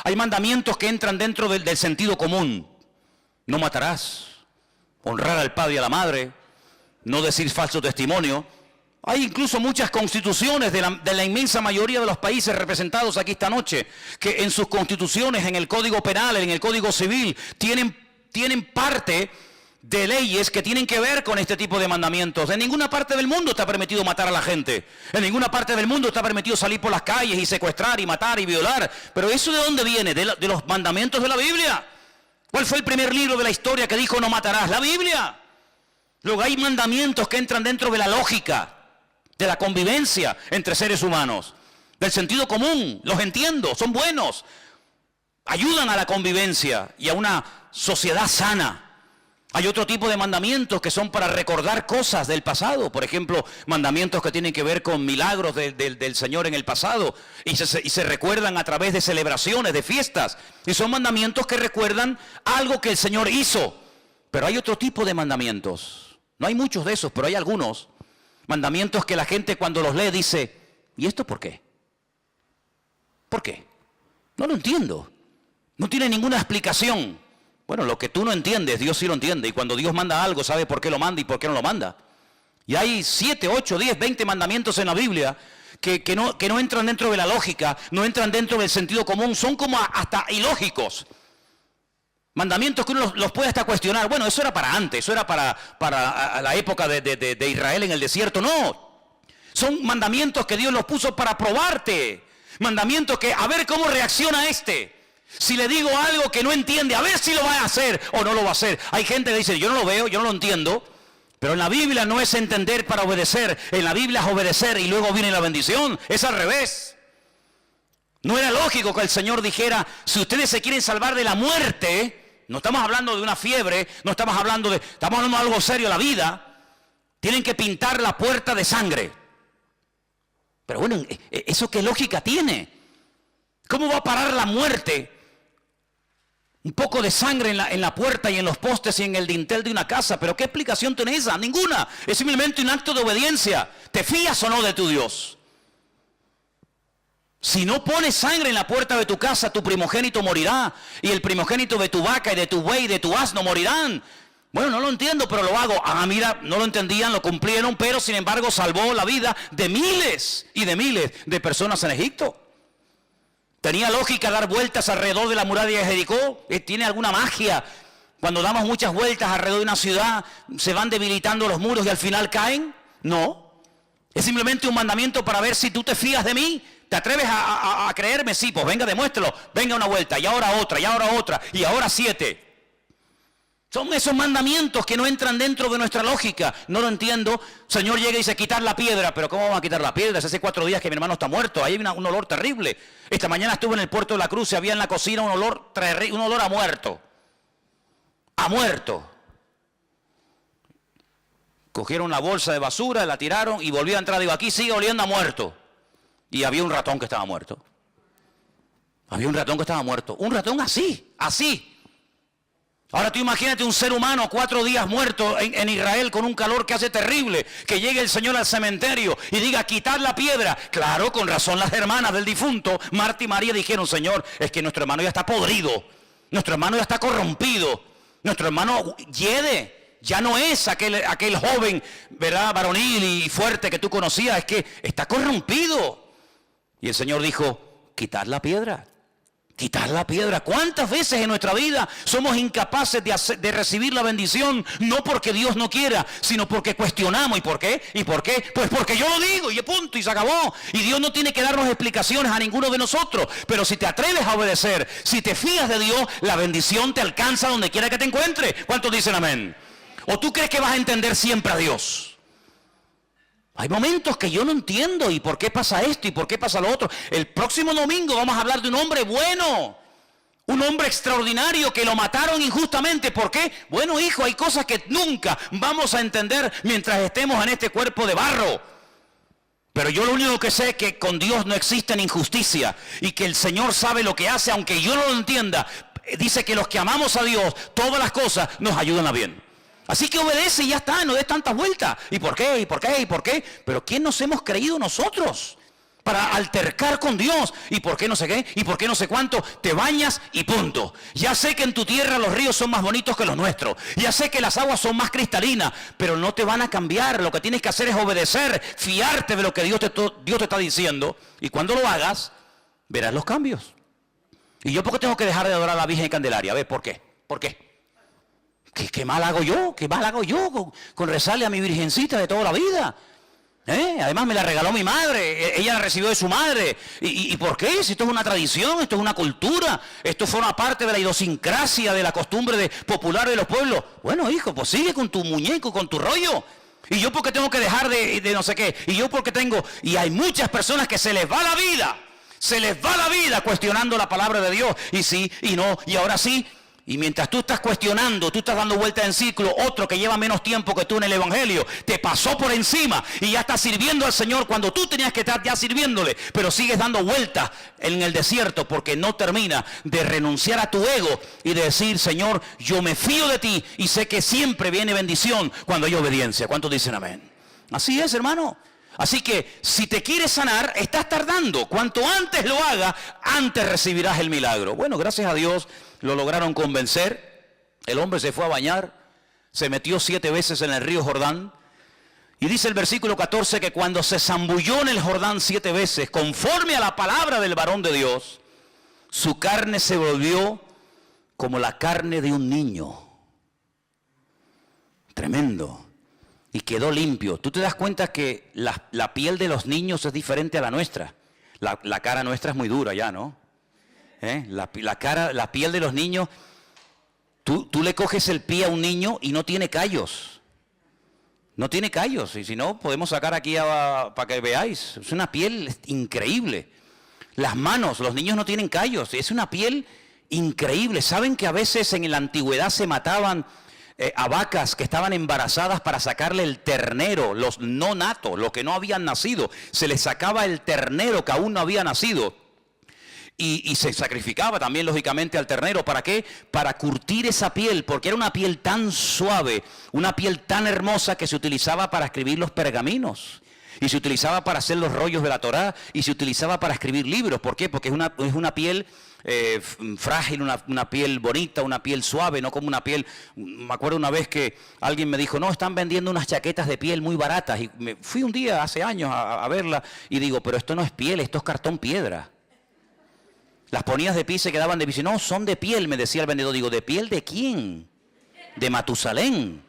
Hay mandamientos que entran dentro del sentido común. No matarás. Honrar al padre y a la madre. No decir falso testimonio. Hay incluso muchas constituciones de la inmensa mayoría de los países representados aquí esta noche, que en sus constituciones, en el Código Penal, en el Código Civil, tienen parte de leyes que tienen que ver con este tipo de mandamientos. En ninguna parte del mundo está permitido matar a la gente. En ninguna parte del mundo está permitido salir por las calles y secuestrar y matar y violar. Pero ¿eso de dónde viene? De los mandamientos de la Biblia. ¿Cuál fue el primer libro de la historia que dijo no matarás? La Biblia. Luego hay mandamientos que entran dentro de la lógica, de la convivencia entre seres humanos, del sentido común. Los entiendo, son buenos, ayudan a la convivencia y a una sociedad sana. Hay otro tipo de mandamientos que son para recordar cosas del pasado. Por ejemplo, mandamientos que tienen que ver con milagros del Señor en el pasado y se recuerdan a través de celebraciones, de fiestas. Y son mandamientos que recuerdan algo que el Señor hizo. Pero hay otro tipo de mandamientos. No hay muchos de esos, pero hay algunos mandamientos que la gente cuando los lee dice, ¿y esto por qué? ¿Por qué? No lo entiendo. No tiene ninguna explicación. Bueno, lo que tú no entiendes, Dios sí lo entiende. Y cuando Dios manda algo, sabe por qué lo manda y por qué no lo manda. Y hay 7, 8, 10, 20 mandamientos en la Biblia que no entran dentro de la lógica, no entran dentro del sentido común. Son como hasta ilógicos. Mandamientos que uno los puede hasta cuestionar. Bueno, eso era para antes, eso era para la época de Israel en el desierto. No, son mandamientos que Dios los puso para probarte. Mandamientos que, a ver cómo reacciona este. Si le digo algo que no entiende, a ver si lo va a hacer o no lo va a hacer. Hay gente que dice, yo no lo veo, yo no lo entiendo. Pero en la Biblia no es entender para obedecer. En la Biblia es obedecer y luego viene la bendición. Es al revés. No era lógico que el Señor dijera, si ustedes se quieren salvar de la muerte, no estamos hablando de una fiebre, estamos hablando de algo serio, la vida, tienen que pintar la puerta de sangre. Pero bueno, ¿eso qué lógica tiene? ¿Cómo va a parar la muerte? Un poco de sangre en la puerta y en los postes y en el dintel de una casa. ¿Pero qué explicación tiene esa? Ninguna. Es simplemente un acto de obediencia. ¿Te fías o no de tu Dios? Si no pones sangre en la puerta de tu casa, tu primogénito morirá. Y el primogénito de tu vaca y de tu buey y de tu asno morirán. Bueno, no lo entiendo, pero lo hago. Ah, mira, no lo entendían, lo cumplieron, pero sin embargo salvó la vida de miles y de miles de personas en Egipto. ¿Tenía lógica dar vueltas alrededor de la muralla de Jericó? ¿Tiene alguna magia? Cuando damos muchas vueltas alrededor de una ciudad, ¿se van debilitando los muros y al final caen? No. Es simplemente un mandamiento para ver si tú te fías de mí. ¿Te atreves a creerme? Sí, pues venga, demuéstralo. Venga una vuelta, y ahora otra, y ahora otra, y ahora 7. Son esos mandamientos que no entran dentro de nuestra lógica. No lo entiendo. Señor llega y dice, quitar la piedra. ¿Pero cómo vamos a quitar la piedra? Hace 4 días que mi hermano está muerto. Ahí hay un olor terrible. Esta mañana estuve en el puerto de la Cruz y había en la cocina un olor a muerto. A muerto. Cogieron la bolsa de basura, la tiraron y volvió a entrar. Digo, aquí sigue oliendo a muerto. Y había un ratón que estaba muerto. Había un ratón que estaba muerto. Un ratón así, así. Ahora tú imagínate un ser humano 4 días muerto en Israel con un calor que hace terrible, que llegue el Señor al cementerio y diga, quitar la piedra. Claro, con razón las hermanas del difunto, Marta y María, dijeron, Señor, es que nuestro hermano ya está podrido, nuestro hermano ya está corrompido, nuestro hermano hiede, ya no es aquel joven, ¿verdad?, varonil y fuerte que tú conocías, es que está corrompido. Y el Señor dijo, quitar la piedra. Quitar la piedra. ¿Cuántas veces en nuestra vida somos incapaces de recibir la bendición? No porque Dios no quiera, sino porque cuestionamos. ¿Y por qué? ¿Y por qué? Pues porque yo lo digo y punto y se acabó. Y Dios no tiene que darnos explicaciones a ninguno de nosotros. Pero si te atreves a obedecer, si te fías de Dios, la bendición te alcanza donde quiera que te encuentre. ¿Cuántos dicen amén? ¿O tú crees que vas a entender siempre a Dios? Hay momentos que yo no entiendo, ¿y por qué pasa esto? ¿Y por qué pasa lo otro? El próximo domingo vamos a hablar de un hombre bueno, un hombre extraordinario que lo mataron injustamente. ¿Por qué? Bueno, hijo, hay cosas que nunca vamos a entender mientras estemos en este cuerpo de barro. Pero yo lo único que sé es que con Dios no existe injusticia y que el Señor sabe lo que hace, aunque yo no lo entienda. Dice que los que amamos a Dios, todas las cosas nos ayudan a bien. Así que obedece y ya está, no des tantas vueltas. ¿Y por qué? ¿Y por qué? ¿Y por qué? Pero ¿quién nos hemos creído nosotros para altercar con Dios? ¿Y por qué no sé qué? ¿Y por qué no sé cuánto? Te bañas y punto. Ya sé que en tu tierra los ríos son más bonitos que los nuestros. Ya sé que las aguas son más cristalinas, pero no te van a cambiar. Lo que tienes que hacer es obedecer, fiarte de lo que Dios te está diciendo. Y cuando lo hagas, verás los cambios. ¿Y yo por qué tengo que dejar de adorar a la Virgen Candelaria? A ver, ¿por qué? ¿Por qué? ¿Qué mal hago yo? ¿Qué mal hago yo con rezarle a mi virgencita de toda la vida? Además me la regaló mi madre, ella la recibió de su madre. ¿Y por qué? Si esto es una tradición, esto es una cultura, esto forma parte de la idiosincrasia, de la costumbre popular de los pueblos. Bueno, hijo, pues sigue con tu muñeco, con tu rollo. ¿Y yo por qué tengo que dejar de no sé qué? ¿Y yo por qué tengo? Y hay muchas personas que se les va la vida. Se les va la vida cuestionando la palabra de Dios. Y sí, y no, y ahora sí. Y mientras tú estás cuestionando, tú estás dando vuelta en ciclo, otro que lleva menos tiempo que tú en el Evangelio, te pasó por encima y ya estás sirviendo al Señor cuando tú tenías que estar ya sirviéndole, pero sigues dando vueltas en el desierto porque no termina de renunciar a tu ego y de decir, Señor, yo me fío de ti y sé que siempre viene bendición cuando hay obediencia. ¿Cuántos dicen amén? Así es, hermano. Así que si te quieres sanar, estás tardando. Cuanto antes lo hagas, antes recibirás el milagro. Bueno, gracias a Dios lo lograron convencer. El hombre se fue a bañar, se metió 7 veces en el río Jordán. Y dice el versículo 14 que cuando se zambulló en el Jordán 7 veces, conforme a la palabra del varón de Dios, su carne se volvió como la carne de un niño. Tremendo. Y quedó limpio. Tú te das cuenta que la piel de los niños es diferente a la nuestra. La cara nuestra es muy dura ya, ¿no? La piel de los niños, tú le coges el pie a un niño y no tiene callos. No tiene callos. Y si no, podemos sacar aquí para que veáis. Es una piel increíble. Las manos, los niños no tienen callos. Es una piel increíble. ¿Saben que a veces en la antigüedad se mataban a vacas que estaban embarazadas para sacarle el ternero, los no natos, los que no habían nacido? Se les sacaba el ternero que aún no había nacido y se sacrificaba también lógicamente al ternero. ¿Para qué? Para curtir esa piel, porque era una piel tan suave, una piel tan hermosa que se utilizaba para escribir los pergaminos. Y se utilizaba para hacer los rollos de la Torá y se utilizaba para escribir libros. ¿Por qué? Porque es una piel frágil, una piel bonita, una piel suave, no como una piel. Me acuerdo una vez que alguien me dijo, no, están vendiendo unas chaquetas de piel muy baratas. Y me fui un día hace años a verla y digo, pero esto no es piel, esto es cartón piedra. Las ponías de pie y se quedaban de pie. No, son de piel, me decía el vendedor. Digo, ¿de piel de quién? De Matusalén.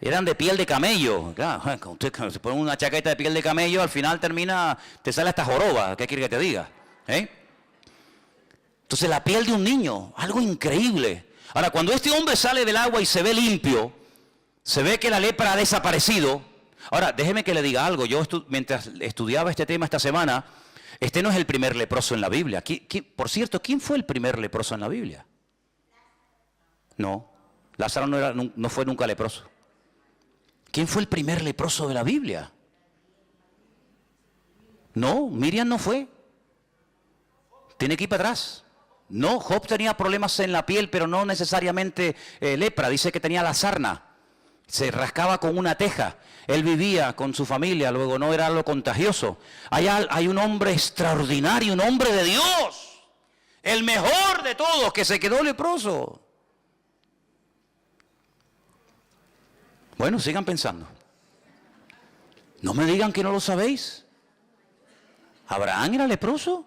Eran de piel de camello. Claro, usted se pone una chaqueta de piel de camello, al final te sale hasta joroba. ¿Qué quiere que te diga? Entonces la piel de un niño, algo increíble. Ahora, cuando este hombre sale del agua y se ve limpio, se ve que la lepra ha desaparecido. Ahora, déjeme que le diga algo. Yo mientras estudiaba este tema esta semana, este no es el primer leproso en la Biblia. Por cierto, ¿quién fue el primer leproso en la Biblia? No, Lázaro no fue nunca leproso. ¿Quién fue el primer leproso de la Biblia? No, Miriam no fue. Tiene que ir para atrás. No, Job tenía problemas en la piel, pero no necesariamente lepra. Dice que tenía la sarna. Se rascaba con una teja. Él vivía con su familia, luego no era algo contagioso. Hay un hombre extraordinario, un hombre de Dios. El mejor de todos, que se quedó leproso. Bueno, sigan pensando. No me digan que no lo sabéis. ¿Abraham era leproso?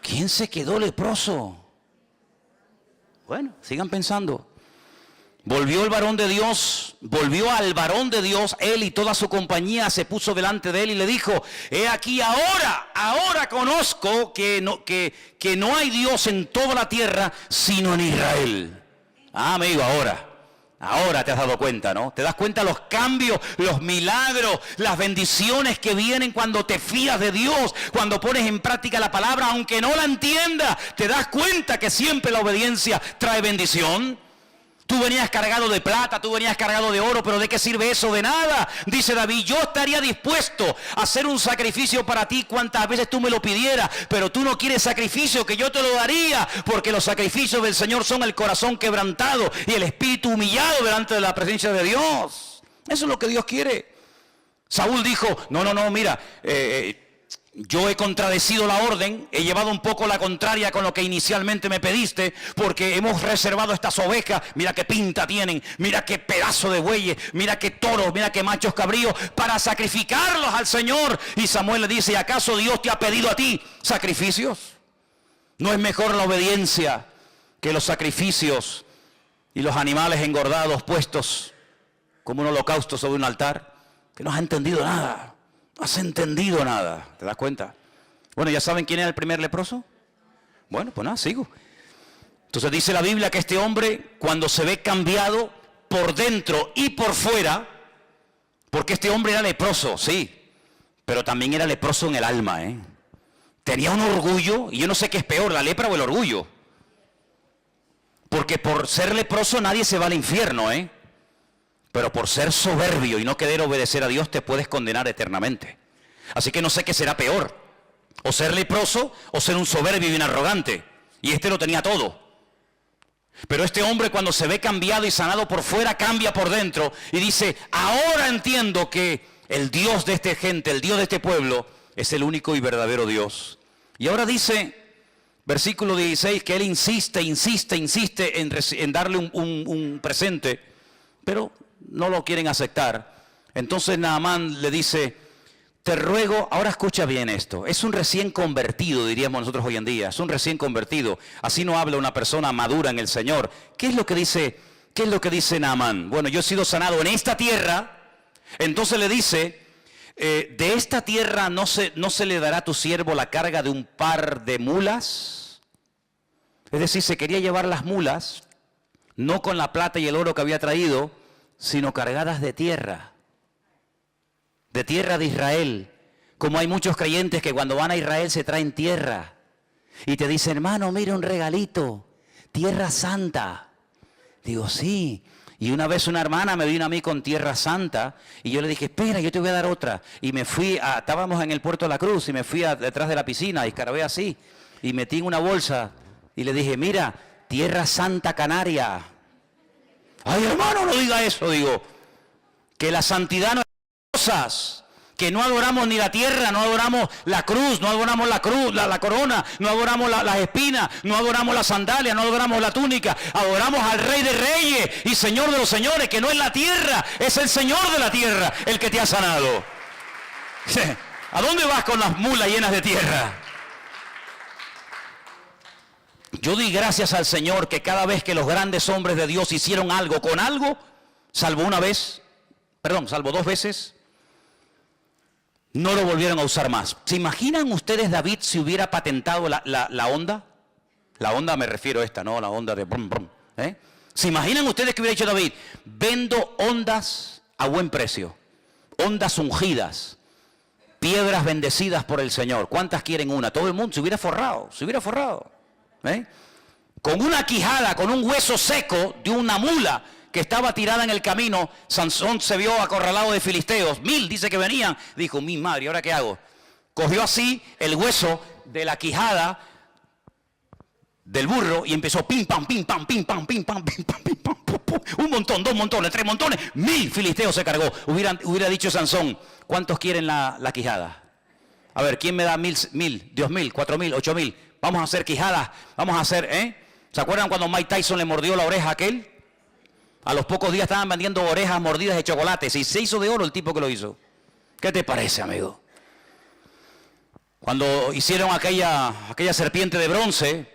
¿Quién se quedó leproso? Bueno, sigan pensando. Volvió al varón de Dios, él y toda su compañía se puso delante de él y le dijo, he aquí ahora conozco que no hay Dios en toda la tierra sino en Israel. Amigo, ahora te has dado cuenta, ¿no? Te das cuenta los cambios, los milagros, las bendiciones que vienen cuando te fías de Dios, cuando pones en práctica la palabra, aunque no la entiendas, te das cuenta que siempre la obediencia trae bendición. Tú venías cargado de plata, tú venías cargado de oro, pero ¿de qué sirve eso? De nada. Dice David, yo estaría dispuesto a hacer un sacrificio para ti cuantas veces tú me lo pidieras, pero tú no quieres sacrificio, que yo te lo daría, porque los sacrificios del Señor son el corazón quebrantado y el espíritu humillado delante de la presencia de Dios. Eso es lo que Dios quiere. Saúl dijo, no, mira, yo he contradecido la orden, he llevado un poco la contraria con lo que inicialmente me pediste, porque hemos reservado estas ovejas, mira qué pinta tienen, mira qué pedazo de bueyes, mira qué toros, mira qué machos cabríos, para sacrificarlos al Señor. Y Samuel le dice, ¿acaso Dios te ha pedido a ti sacrificios? ¿No es mejor la obediencia que los sacrificios y los animales engordados puestos como un holocausto sobre un altar? Que no has entendido nada. No has entendido nada, ¿te das cuenta? Bueno, ¿ya saben quién era el primer leproso? Bueno, pues nada, sigo. Entonces dice la Biblia que este hombre, cuando se ve cambiado por dentro y por fuera, porque este hombre era leproso, sí, pero también era leproso en el alma, ¿eh? Tenía un orgullo, y yo no sé qué es peor, la lepra o el orgullo. Porque por ser leproso nadie se va al infierno, ¿eh? Pero por ser soberbio y no querer obedecer a Dios te puedes condenar eternamente. Así que no sé qué será peor, o ser leproso o ser un soberbio y un arrogante. Y este lo tenía todo. Pero este hombre, cuando se ve cambiado y sanado por fuera, cambia por dentro y dice, ahora entiendo que el Dios de esta gente, el Dios de este pueblo, es el único y verdadero Dios. Y ahora dice, versículo 16, que él insiste en darle un presente, pero no lo quieren aceptar. Entonces Naamán le dice, te ruego, ahora escucha bien esto, es un recién convertido, diríamos nosotros hoy en día, es un recién convertido, así no habla una persona madura en el Señor. ¿Qué es lo que dice Naamán? Bueno, yo he sido sanado en esta tierra. Entonces le dice, de esta tierra no se le dará a tu siervo la carga de un par de mulas. Es decir, se quería llevar las mulas, no con la plata y el oro que había traído, sino cargadas de tierra de Israel. Como hay muchos creyentes que cuando van a Israel se traen tierra y te dicen, hermano, mira un regalito, tierra santa. Digo, sí. Y una vez una hermana me vino a mí con tierra santa y yo le dije, espera, yo te voy a dar otra. Y me fui, estábamos en el Puerto de la Cruz y me fui detrás de la piscina y escarabé así y metí en una bolsa y le dije, mira, tierra santa canaria. Ay, hermano, no diga eso. Digo, que la santidad no es cosas, que no adoramos ni la tierra, no adoramos la cruz, no adoramos la cruz, la corona, no adoramos las espinas, no adoramos las sandalias, no adoramos la túnica, adoramos al Rey de Reyes y Señor de los Señores, que no es la tierra, es el Señor de la tierra el que te ha sanado. ¿A dónde vas con las mulas llenas de tierra? Yo doy gracias al Señor que cada vez que los grandes hombres de Dios hicieron algo con algo, salvo dos veces, no lo volvieron a usar más. ¿Se imaginan ustedes David si hubiera patentado la onda? La onda me refiero a esta, ¿no? La onda de brum, brum, ¿eh? ¿Se imaginan ustedes que hubiera dicho David? Vendo ondas a buen precio, ondas ungidas, piedras bendecidas por el Señor. ¿Cuántas quieren una? Todo el mundo se hubiera forrado. ¿Eh? Con una quijada, con un hueso seco de una mula que estaba tirada en el camino, Sansón se vio acorralado de filisteos. 1000 dice que venían. Dijo, mi madre, ¿ahora qué hago? Cogió así el hueso de la quijada del burro y empezó pim pam, pim pam, pim pam, pim pam, pim pam, pim pam, pum, pum. Un montón, 2 montones, 3 montones, 1000 filisteos se cargó. Hubiera dicho Sansón, ¿cuántos quieren la quijada? A ver, ¿quién me da 1000, 2000, 4000, 8000? Vamos a hacer quijadas, vamos a hacer, ¿Se acuerdan cuando Mike Tyson le mordió la oreja a aquel? A los pocos días estaban vendiendo orejas mordidas de chocolates y se hizo de oro el tipo que lo hizo. ¿Qué te parece, amigo? Cuando hicieron aquella serpiente de bronce,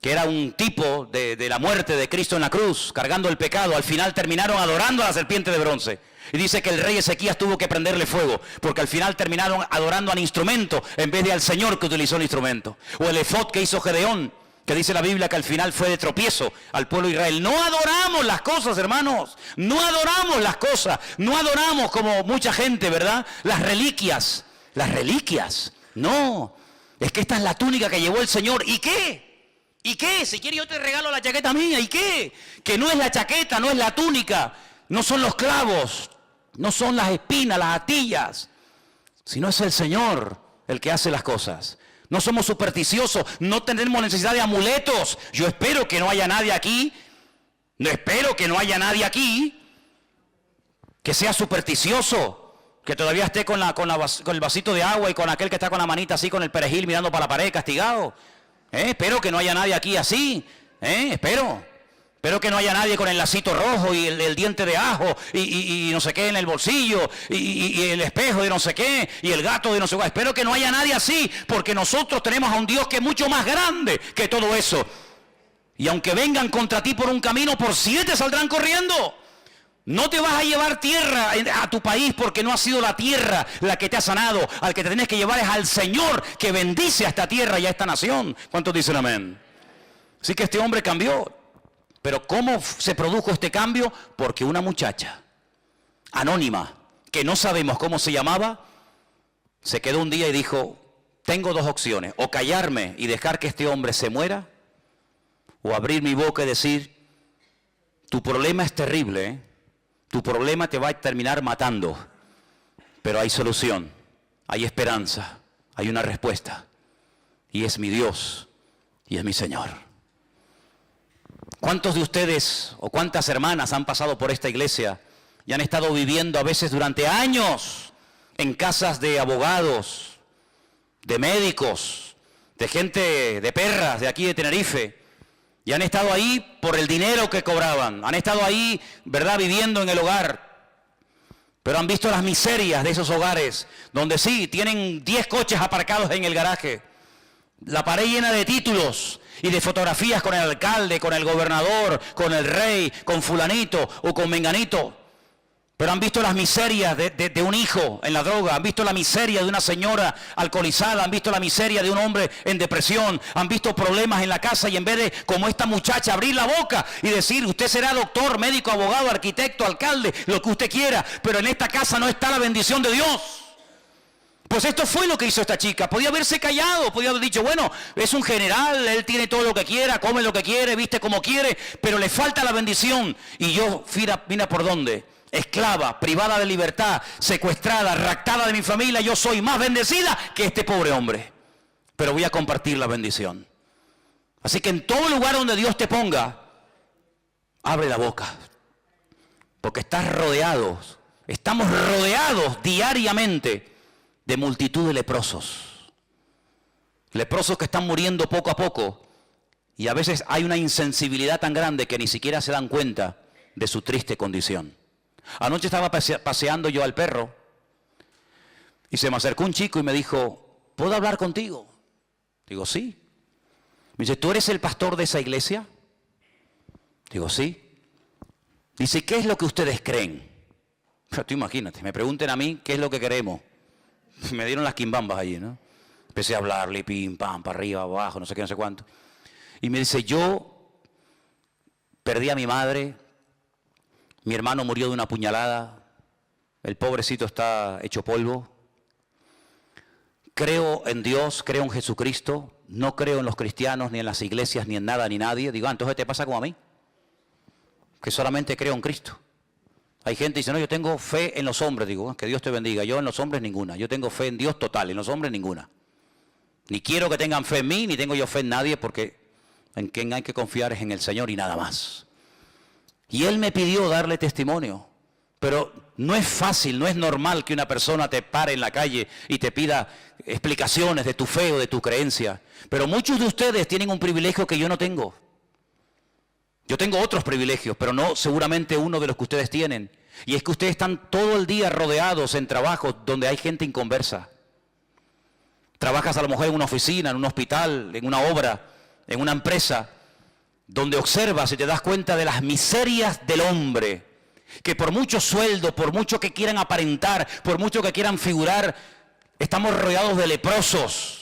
que era un tipo de la muerte de Cristo en la cruz, cargando el pecado, al final terminaron adorando a la serpiente de bronce. Y dice que el rey Ezequías tuvo que prenderle fuego, porque al final terminaron adorando al instrumento en vez de al Señor que utilizó el instrumento. O el efod que hizo Gedeón, que dice la Biblia que al final fue de tropiezo al pueblo de Israel. No adoramos las cosas, hermanos, no adoramos las cosas, no adoramos como mucha gente, ¿verdad? Las reliquias, no, es que esta es la túnica que llevó el Señor. ¿Y qué? ¿Y qué? Si quieres yo te regalo la chaqueta mía. ¿Y qué? Que no es la chaqueta, no es la túnica, no son los clavos, no son las espinas, las atillas, sino es el Señor el que hace las cosas. No somos supersticiosos, no tenemos necesidad de amuletos. Yo espero que no haya nadie aquí, que sea supersticioso, que todavía esté con el vasito de agua y con aquel que está con la manita así, con el perejil mirando para la pared, castigado. Espero que no haya nadie aquí así. Espero que no haya nadie con el lacito rojo y el diente de ajo y no sé qué en el bolsillo y el espejo de no sé qué y el gato de no sé qué. Espero que no haya nadie así, porque nosotros tenemos a un Dios que es mucho más grande que todo eso. Y aunque vengan contra ti por un camino, por 7 saldrán corriendo. No te vas a llevar tierra a tu país porque no ha sido la tierra la que te ha sanado. Al que te tienes que llevar es al Señor que bendice a esta tierra y a esta nación. ¿Cuántos dicen amén? Así que este hombre cambió. Pero ¿cómo se produjo este cambio? Porque una muchacha anónima, que no sabemos cómo se llamaba, se quedó un día y dijo, tengo 2 opciones, o callarme y dejar que este hombre se muera, o abrir mi boca y decir, tu problema es terrible, tu problema te va a terminar matando, pero hay solución, hay esperanza, hay una respuesta, y es mi Dios, y es mi Señor. ¿Cuántos de ustedes o cuántas hermanas han pasado por esta iglesia y han estado viviendo a veces durante años en casas de abogados, de médicos, de gente, de perras de aquí de Tenerife, y han estado ahí por el dinero que cobraban, han estado ahí, ¿verdad?, viviendo en el hogar, pero han visto las miserias de esos hogares, donde sí, tienen 10 coches aparcados en el garaje, la pared llena de títulos y de fotografías con el alcalde, con el gobernador, con el rey, con fulanito o con menganito. Pero han visto las miserias de un hijo en la droga, han visto la miseria de una señora alcoholizada, han visto la miseria de un hombre en depresión, han visto problemas en la casa y en vez de, como esta muchacha, abrir la boca y decir, usted será doctor, médico, abogado, arquitecto, alcalde, lo que usted quiera, pero en esta casa no está la bendición de Dios. Pues esto fue lo que hizo esta chica. Podía haberse callado, podía haber dicho, bueno, es un general, él tiene todo lo que quiera, come lo que quiere, viste como quiere, pero le falta la bendición. Y yo, mira por dónde, esclava, privada de libertad, secuestrada, raptada de mi familia, yo soy más bendecida que este pobre hombre. Pero voy a compartir la bendición. Así que en todo lugar donde Dios te ponga, abre la boca. Porque estamos rodeados diariamente de multitud de leprosos que están muriendo poco a poco, y a veces hay una insensibilidad tan grande que ni siquiera se dan cuenta de su triste condición. Anoche estaba paseando yo al perro y se me acercó un chico y me dijo, ¿puedo hablar contigo? Digo, sí. Me dice, ¿tú eres el pastor de esa iglesia? Digo, sí. Dice, ¿qué es lo que ustedes creen? Pero tú imagínate, me pregunten a mí qué es lo que queremos. Me dieron las quimbambas allí, ¿no? Empecé a hablarle, pim, pam, para arriba, abajo, no sé qué, no sé cuánto. Y me dice, yo perdí a mi madre, mi hermano murió de una puñalada, el pobrecito está hecho polvo. Creo en Dios, creo en Jesucristo, no creo en los cristianos, ni en las iglesias, ni en nada, ni nadie. Digo, entonces te pasa como a mí, que solamente creo en Cristo. Hay gente que dice, no, yo tengo fe en los hombres. Digo, que Dios te bendiga. Yo en los hombres ninguna. Yo tengo fe en Dios total, en los hombres ninguna. Ni quiero que tengan fe en mí, ni tengo yo fe en nadie, porque en quien hay que confiar es en el Señor y nada más. Y Él me pidió darle testimonio. Pero no es fácil, no es normal que una persona te pare en la calle y te pida explicaciones de tu fe o de tu creencia. Pero muchos de ustedes tienen un privilegio que yo no tengo. Yo tengo otros privilegios, pero no seguramente uno de los que ustedes tienen. Y es que ustedes están todo el día rodeados en trabajos donde hay gente inconversa. Trabajas a lo mejor en una oficina, en un hospital, en una obra, en una empresa, donde observas y te das cuenta de las miserias del hombre, que por mucho sueldo, por mucho que quieran aparentar, por mucho que quieran figurar, estamos rodeados de leprosos.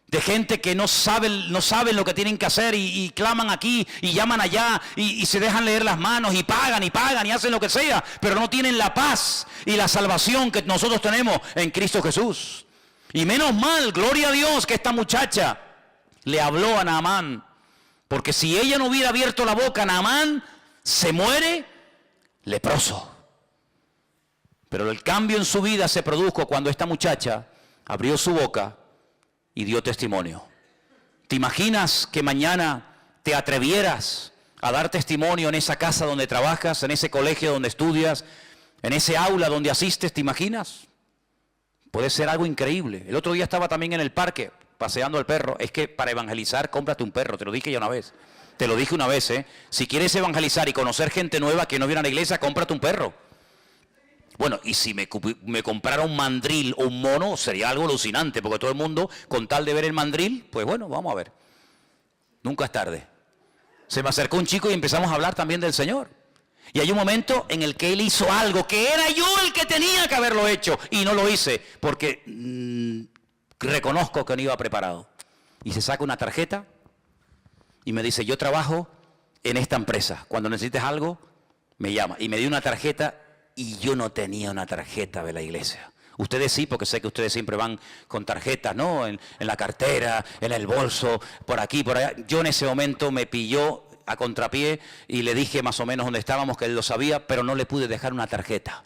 De gente que no saben lo que tienen que hacer y claman aquí y llaman allá y se dejan leer las manos y pagan y hacen lo que sea, pero no tienen la paz y la salvación que nosotros tenemos en Cristo Jesús. Y menos mal, gloria a Dios, que esta muchacha le habló a Naamán Porque si ella no hubiera abierto la boca, Naamán se muere leproso. Pero el cambio en su vida se produjo cuando esta muchacha abrió su boca y dio testimonio. ¿Te imaginas que mañana te atrevieras a dar testimonio en esa casa donde trabajas, en ese colegio donde estudias, en ese aula donde asistes? ¿Te imaginas? Puede ser algo increíble. El otro día estaba también en el parque paseando al perro. Es que para evangelizar, cómprate un perro. Te lo dije ya una vez. Te lo dije una vez, ¿eh? Si quieres evangelizar y conocer gente nueva que no viene a la iglesia, cómprate un perro. Bueno, y si me comprara un mandril o un mono, sería algo alucinante, porque todo el mundo, con tal de ver el mandril, pues bueno, vamos a ver. Nunca es tarde. Se me acercó un chico y empezamos a hablar también del Señor. Y hay un momento en el que él hizo algo que era yo el que tenía que haberlo hecho, y no lo hice, porque reconozco que no iba preparado. Y se saca una tarjeta y me dice, yo trabajo en esta empresa. Cuando necesites algo, me llama. Y me dio una tarjeta. Y yo no tenía una tarjeta de la iglesia. Ustedes sí, porque sé que ustedes siempre van con tarjetas, ¿no? En la cartera, en el bolso, por aquí, por allá. Yo en ese momento me pilló a contrapié y le dije más o menos dónde estábamos, que él lo sabía, pero no le pude dejar una tarjeta.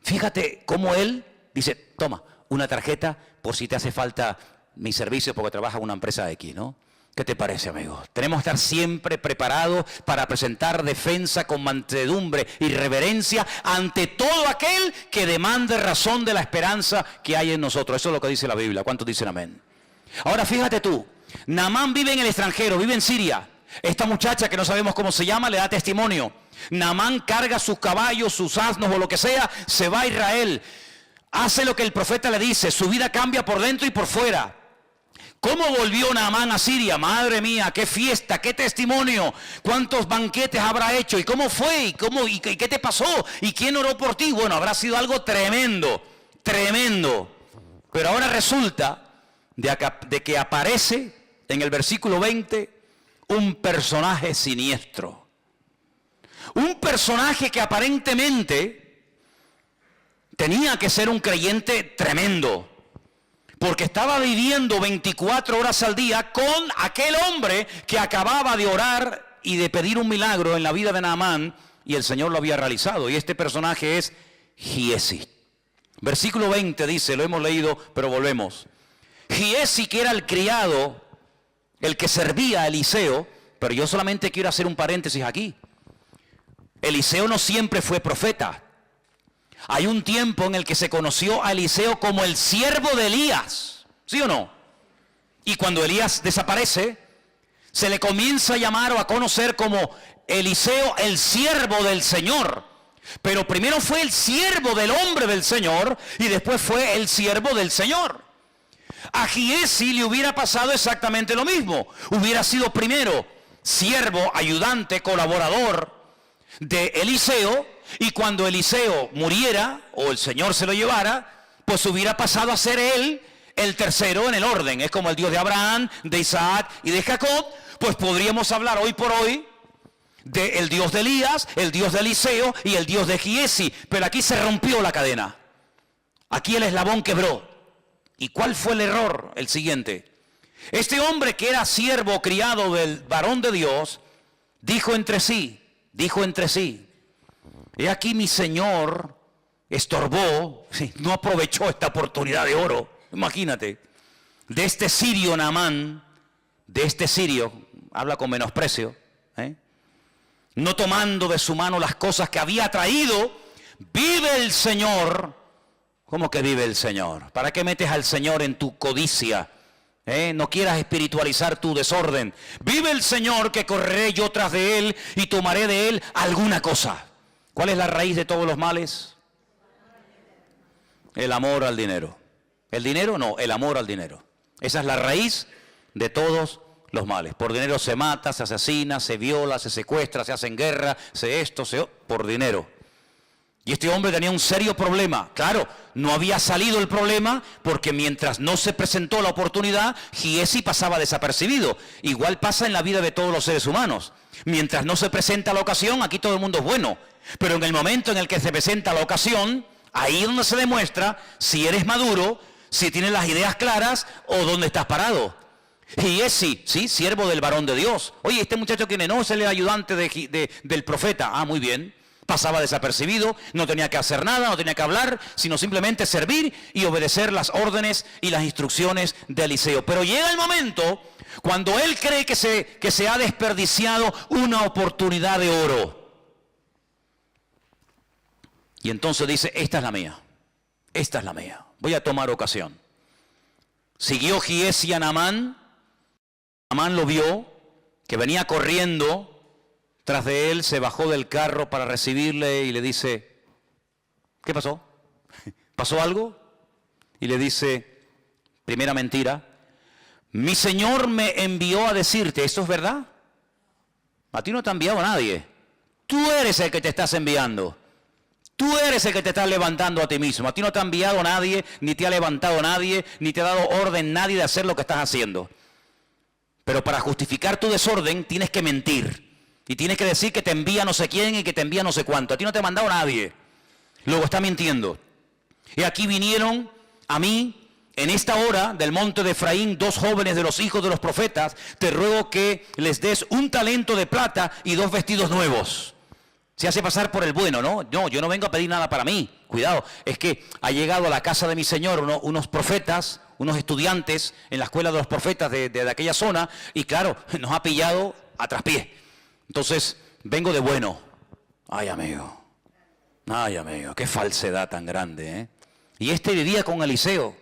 Fíjate cómo él dice, toma, una tarjeta por si te hace falta mi servicio porque trabaja en una empresa X, ¿no? ¿Qué te parece, amigo? Tenemos que estar siempre preparados para presentar defensa con mansedumbre y reverencia ante todo aquel que demande razón de la esperanza que hay en nosotros. Eso es lo que dice la Biblia. ¿Cuántos dicen amén? Ahora fíjate tú, Naamán vive en el extranjero, vive en Siria. Esta muchacha que no sabemos cómo se llama le da testimonio. Naamán carga sus caballos, sus asnos o lo que sea, se va a Israel. Hace lo que el profeta le dice, su vida cambia por dentro y por fuera. ¿Cómo volvió Naamán a Siria? Madre mía, qué fiesta, qué testimonio, cuántos banquetes habrá hecho, y cómo fue, y qué te pasó, y quién oró por ti. Bueno, habrá sido algo tremendo, tremendo. Pero ahora resulta de que aparece en el versículo 20 un personaje siniestro. Un personaje que aparentemente tenía que ser un creyente tremendo, porque estaba viviendo 24 horas al día con aquel hombre que acababa de orar y de pedir un milagro en la vida de Naamán, y el Señor lo había realizado. Y este personaje es Giesi. Versículo 20 dice, lo hemos leído, pero volvemos. Giesi, que era el criado, el que servía a Eliseo, pero yo solamente quiero hacer un paréntesis aquí. Eliseo no siempre fue profeta. Hay un tiempo en el que se conoció a Eliseo como el siervo de Elías, ¿sí o no? Y cuando Elías desaparece, se le comienza a llamar o a conocer como Eliseo, el siervo del Señor. Pero primero fue el siervo del hombre del Señor y después fue el siervo del Señor. A Giesi le hubiera pasado exactamente lo mismo. Hubiera sido primero siervo, ayudante, colaborador de Eliseo, y cuando Eliseo muriera o el Señor se lo llevara, pues hubiera pasado a ser él el tercero en el orden. Es como el Dios de Abraham, de Isaac y de Jacob. Pues podríamos hablar hoy por hoy del Dios de Elías, el Dios de Eliseo y el Dios de Giesi. Pero aquí se rompió la cadena. Aquí el eslabón quebró. ¿Y cuál fue el error? El siguiente. Este hombre que era siervo, criado del varón de Dios, dijo entre sí, he aquí mi Señor estorbó, no aprovechó esta oportunidad de oro, imagínate, de este sirio Naamán, de este sirio, habla con menosprecio, no tomando de su mano las cosas que había traído. Vive el Señor. ¿Cómo que vive el Señor? ¿Para qué metes al Señor en tu codicia? No quieras espiritualizar tu desorden. Vive el Señor, que correré yo tras de él y tomaré de él alguna cosa. ¿Cuál es la raíz de todos los males? El amor al dinero. ¿El dinero? No, el amor al dinero. Esa es la raíz de todos los males. Por dinero se mata, se asesina, se viola, se secuestra, se hace en guerra, por dinero. Y este hombre tenía un serio problema. Claro, no había salido el problema porque mientras no se presentó la oportunidad, Giesi pasaba desapercibido. Igual pasa en la vida de todos los seres humanos. Mientras no se presenta la ocasión, aquí todo el mundo es bueno. Pero en el momento en el que se presenta la ocasión, ahí es donde se demuestra si eres maduro, si tienes las ideas claras o dónde estás parado. Giesi, sí, siervo del varón de Dios. Oye, este muchacho quién es, no, es el ayudante del profeta. Ah, muy bien. Pasaba desapercibido, no tenía que hacer nada, no tenía que hablar, sino simplemente servir y obedecer las órdenes y las instrucciones de Eliseo. Pero llega el momento cuando él cree que se ha desperdiciado una oportunidad de oro. Y entonces dice, esta es la mía, esta es la mía, voy a tomar ocasión. Siguió Giesi a Naamán. Naamán lo vio, que venía corriendo tras de él, se bajó del carro para recibirle y le dice, ¿qué pasó? ¿Pasó algo? Y le dice, primera mentira, mi Señor me envió a decirte, ¿esto es verdad? A ti no te ha enviado nadie, tú eres el que te estás enviando. Tú eres el que te estás levantando a ti mismo. A ti no te ha enviado nadie, ni te ha levantado nadie, ni te ha dado orden nadie de hacer lo que estás haciendo. Pero para justificar tu desorden tienes que mentir. Y tienes que decir que te envía no sé quién y que te envía no sé cuánto. A ti no te ha mandado nadie. Luego está mintiendo. Y aquí vinieron a mí, en esta hora del monte de Efraín, 2 jóvenes de los hijos de los profetas. Te ruego que les des un talento de plata y 2 vestidos nuevos. Se hace pasar por el bueno, ¿no? No, yo no vengo a pedir nada para mí. Cuidado, es que ha llegado a la casa de mi Señor unos profetas, unos estudiantes en la escuela de los profetas de aquella zona, y claro, nos ha pillado a traspié. Entonces, vengo de bueno. Ay, amigo, qué falsedad tan grande, ¿eh? Y este vivía con Eliseo,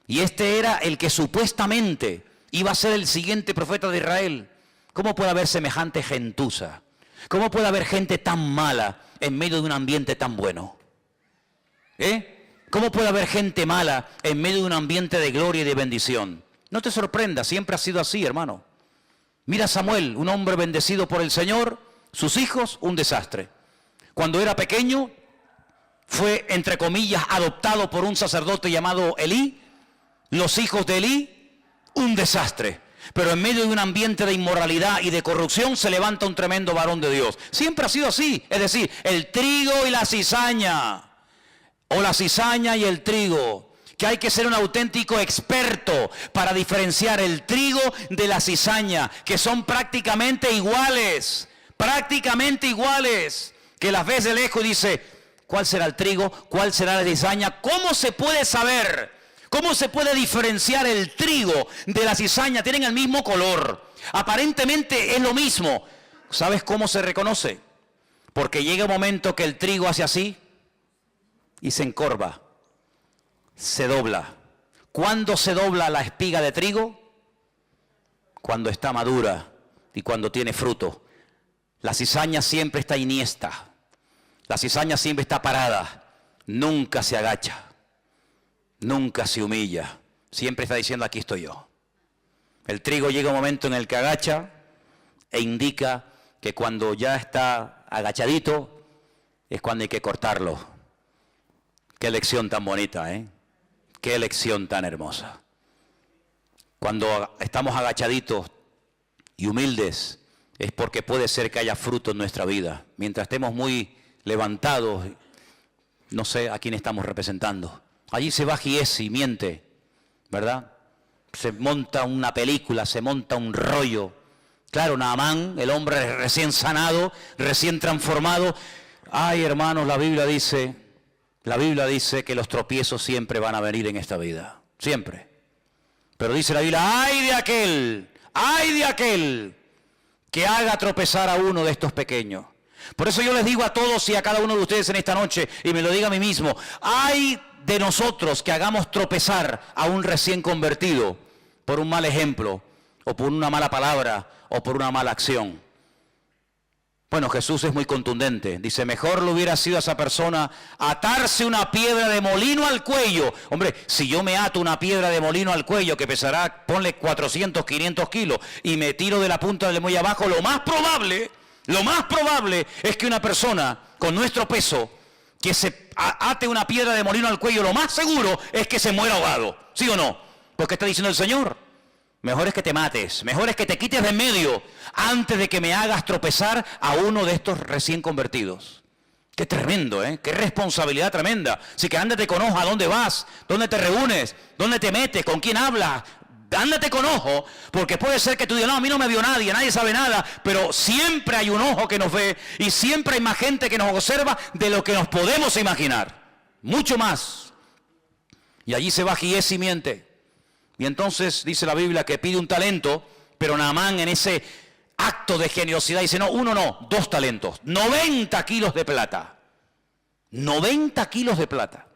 y este era el que supuestamente iba a ser el siguiente profeta de Israel. ¿Cómo puede haber semejante gentuza? ¿Cómo puede haber gente tan mala en medio de un ambiente tan bueno? ¿Cómo puede haber gente mala en medio de un ambiente de gloria y de bendición? No te sorprendas, siempre ha sido así, hermano. Mira a Samuel, un hombre bendecido por el Señor, sus hijos, un desastre. Cuando era pequeño, fue, entre comillas, adoptado por un sacerdote llamado Elí. Los hijos de Elí, un desastre. Pero en medio de un ambiente de inmoralidad y de corrupción se levanta un tremendo varón de Dios. Siempre ha sido así, es decir, el trigo y la cizaña, o la cizaña y el trigo, que hay que ser un auténtico experto para diferenciar el trigo de la cizaña, que son prácticamente iguales, que las ves de lejos y dice, ¿cuál será el trigo? ¿Cuál será la cizaña? ¿Cómo se puede saber? ¿Cómo se puede diferenciar el trigo de la cizaña? Tienen el mismo color. Aparentemente es lo mismo. ¿Sabes cómo se reconoce? Porque llega un momento que el trigo hace así y se encorva, se dobla. ¿Cuándo se dobla la espiga de trigo? Cuando está madura y cuando tiene fruto. La cizaña siempre está iniesta. La cizaña siempre está parada. Nunca se agacha. Nunca se humilla, siempre está diciendo aquí estoy yo. El trigo llega un momento en el que agacha e indica que cuando ya está agachadito es cuando hay que cortarlo. Qué lección tan bonita, ¿eh? Qué lección tan hermosa. Cuando estamos agachaditos y humildes es porque puede ser que haya fruto en nuestra vida. Mientras estemos muy levantados, no sé a quién estamos representando. Allí se va Giesi, miente, ¿verdad? Se monta una película, se monta un rollo. Claro, Naamán, el hombre recién sanado, recién transformado. Ay, hermanos, la Biblia dice que los tropiezos siempre van a venir en esta vida, siempre. Pero dice la Biblia, ay de aquel que haga tropezar a uno de estos pequeños. Por eso yo les digo a todos y a cada uno de ustedes en esta noche, y me lo digo a mí mismo, ay de nosotros que hagamos tropezar a un recién convertido por un mal ejemplo, o por una mala palabra, o por una mala acción. Bueno, Jesús es muy contundente. Dice, mejor le hubiera sido a esa persona atarse una piedra de molino al cuello. Hombre, si yo me ato una piedra de molino al cuello que pesará, ponle 400, 500 kilos, y me tiro de la punta del muelle abajo, lo más probable es que una persona con nuestro peso que se ate una piedra de molino al cuello, lo más seguro es que se muera ahogado. ¿Sí o no? Porque está diciendo el Señor, mejor es que te mates, mejor es que te quites de en medio antes de que me hagas tropezar a uno de estos recién convertidos. Qué tremendo, ¿eh? Qué responsabilidad tremenda. Así que ándate con ojo, ¿a dónde vas? ¿Dónde te reúnes? ¿Dónde te metes? ¿Con quién hablas? Ándate con ojo, porque puede ser que tú digas, no, a mí no me vio nadie, nadie sabe nada, pero siempre hay un ojo que nos ve y siempre hay más gente que nos observa de lo que nos podemos imaginar. Mucho más. Y allí se va Giezi y miente. Y entonces dice la Biblia que pide un talento, pero Naamán en ese acto de generosidad dice, no, 1 no, 2 talentos, 90 kilos de plata. 90 kilos de plata.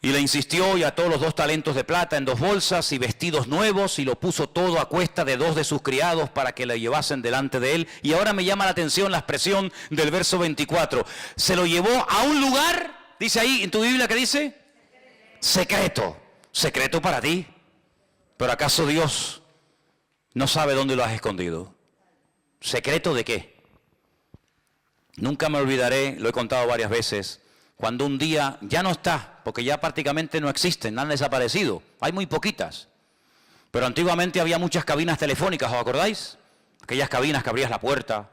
Y le insistió y ató los 2 talentos de plata en 2 bolsas y vestidos nuevos y lo puso todo a cuesta de 2 de sus criados para que le llevasen delante de él. Y ahora me llama la atención la expresión del verso 24. Se lo llevó a un lugar, dice ahí en tu Biblia, ¿qué dice? Secreto. Secreto para ti. Pero ¿acaso Dios no sabe dónde lo has escondido? ¿Secreto de qué? Nunca me olvidaré, lo he contado varias veces, cuando un día ya no está, porque ya prácticamente no existen, han desaparecido, hay muy poquitas. Pero antiguamente había muchas cabinas telefónicas, ¿os acordáis? Aquellas cabinas que abrías la puerta,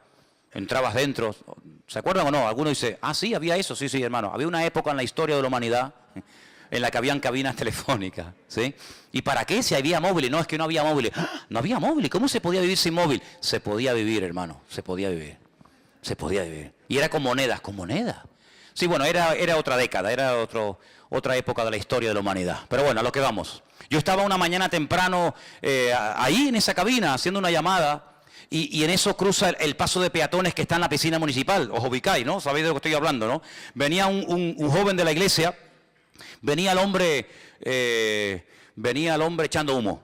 entrabas dentro, ¿se acuerdan o no? Alguno dice, ah sí, había eso, sí, hermano, había una época en la historia de la humanidad en la que habían cabinas telefónicas, ¿sí? ¿Y para qué? Si había móviles, no, es que no había móviles. ¡Ah! No había móviles, ¿cómo se podía vivir sin móvil? Se podía vivir, hermano, se podía vivir. Se podía vivir. Y era con monedas, con monedas. Sí, bueno, era otra década, era otra época de la historia de la humanidad. Pero bueno, a lo que vamos. Yo estaba una mañana temprano ahí en esa cabina haciendo una llamada y en eso cruza el paso de peatones que está en la piscina municipal. Os ubicáis, ¿no? Sabéis de lo que estoy hablando, ¿no? Venía un joven de la iglesia, venía el hombre echando humo.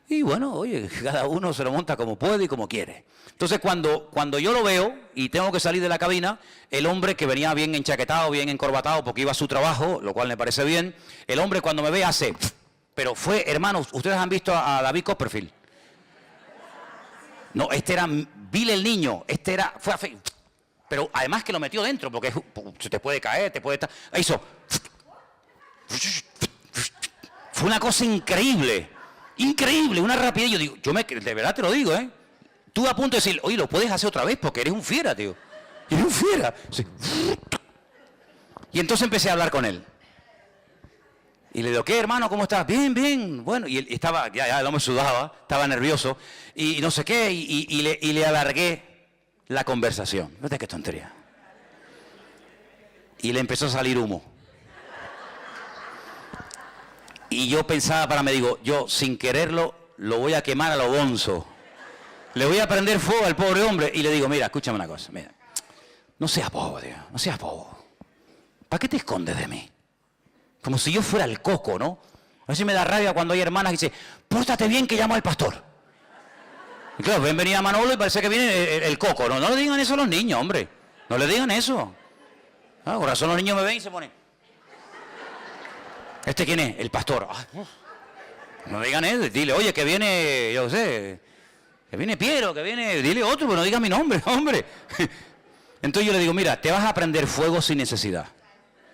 Y bueno, oye, cada uno se lo monta como puede y como quiere. Entonces cuando yo lo veo y tengo que salir de la cabina, el hombre que venía bien enchaquetado, bien encorbatado porque iba a su trabajo, lo cual me parece bien, el hombre cuando me ve hace, pero fue, hermanos, ustedes han visto a David Copperfield. No, este era Bill el niño, fue a fe, pero además que lo metió dentro porque se te puede caer, te puede estar, hizo, fue una cosa increíble. Increíble, una rapidez. Yo digo, de verdad te lo digo, ¿eh? Tú a punto de decir, oye, lo puedes hacer otra vez porque eres un fiera, tío. Eres un fiera. Sí. Y entonces empecé a hablar con él. Y le digo, ¿qué, hermano? ¿Cómo estás? Bien, bien. Bueno, y él estaba, ya el hombre sudaba, estaba nervioso. Y no sé qué, y le alargué la conversación. Fíjate qué tontería. Y le empezó a salir humo. Y yo pensaba para mí, digo, yo sin quererlo lo voy a quemar a lo bonzo. Le voy a prender fuego al pobre hombre. Y le digo, mira, escúchame una cosa, mira. No seas bobo, tío, no seas bobo. ¿Para qué te escondes de mí? Como si yo fuera el coco, ¿no? A veces me da rabia cuando hay hermanas que dicen, pórtate bien que llamo al pastor. Y claro, ven venir a Manolo y parece que viene el coco. No le digan eso a los niños, hombre. No le digan eso. Ah, por razón los niños me ven y se ponen. ¿Este quién es? El pastor. Ay, no digan eso, dile, oye, que viene, yo sé, que viene Piero, que viene, dile otro, pero no diga mi nombre, hombre. Entonces yo le digo, mira, te vas a prender fuego sin necesidad.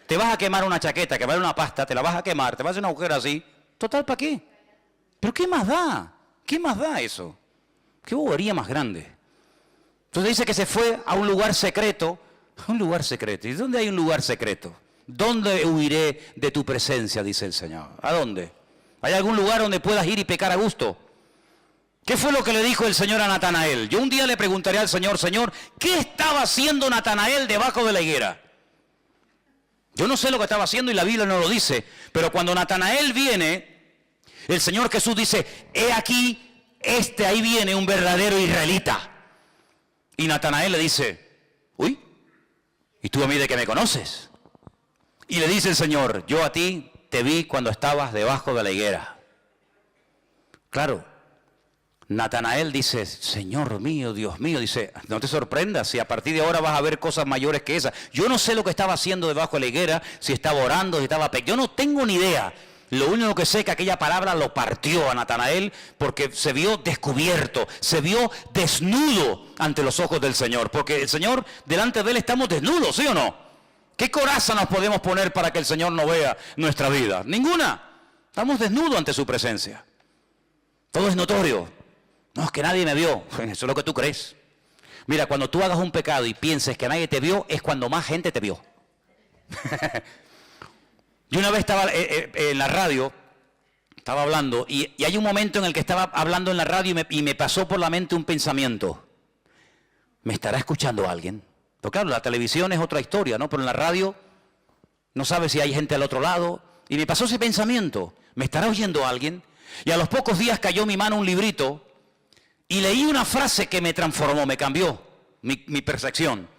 Te vas a quemar una chaqueta, que vale una pasta, te la vas a quemar, te vas a hacer una agujero así. Total, ¿para qué? ¿Pero qué más da? ¿Qué más da eso? ¿Qué bobería más grande? Entonces dice que se fue a un lugar secreto. Un lugar secreto. ¿Y dónde hay un lugar secreto? ¿Dónde huiré de tu presencia? Dice el Señor. ¿A dónde? ¿Hay algún lugar donde puedas ir y pecar a gusto? ¿Qué fue lo que le dijo el Señor a Natanael? Yo un día le preguntaré al Señor, Señor, ¿qué estaba haciendo Natanael debajo de la higuera? Yo no sé lo que estaba haciendo y la Biblia no lo dice, pero cuando Natanael viene, el Señor Jesús dice, he aquí, ahí viene un verdadero israelita. Y Natanael le dice, uy, ¿y tú a mí de qué me conoces? Y le dice el Señor, yo a ti te vi cuando estabas debajo de la higuera. Claro, Natanael dice, Señor mío, Dios mío, dice, no te sorprendas si a partir de ahora vas a ver cosas mayores que esas. Yo no sé lo que estaba haciendo debajo de la higuera, si estaba orando, si estaba yo no tengo ni idea. Lo único que sé es que aquella palabra lo partió a Natanael porque se vio descubierto, se vio desnudo ante los ojos del Señor. Porque el Señor, delante de Él estamos desnudos, ¿sí o no? ¿Qué coraza nos podemos poner para que el Señor no vea nuestra vida? Ninguna. Estamos desnudos ante su presencia. Todo es notorio. No, es que nadie me vio. Eso es lo que tú crees. Mira, cuando tú hagas un pecado y pienses que nadie te vio, es cuando más gente te vio. Yo una vez estaba en la radio, estaba hablando, y hay un momento en el que estaba hablando en la radio y me pasó por la mente un pensamiento. ¿Me estará escuchando alguien? Porque claro, la televisión es otra historia, ¿no? Pero en la radio no sabes si hay gente al otro lado. Y me pasó ese pensamiento. ¿Me estará oyendo alguien? Y a los pocos días cayó en mi mano un librito y leí una frase que me transformó, me cambió mi percepción.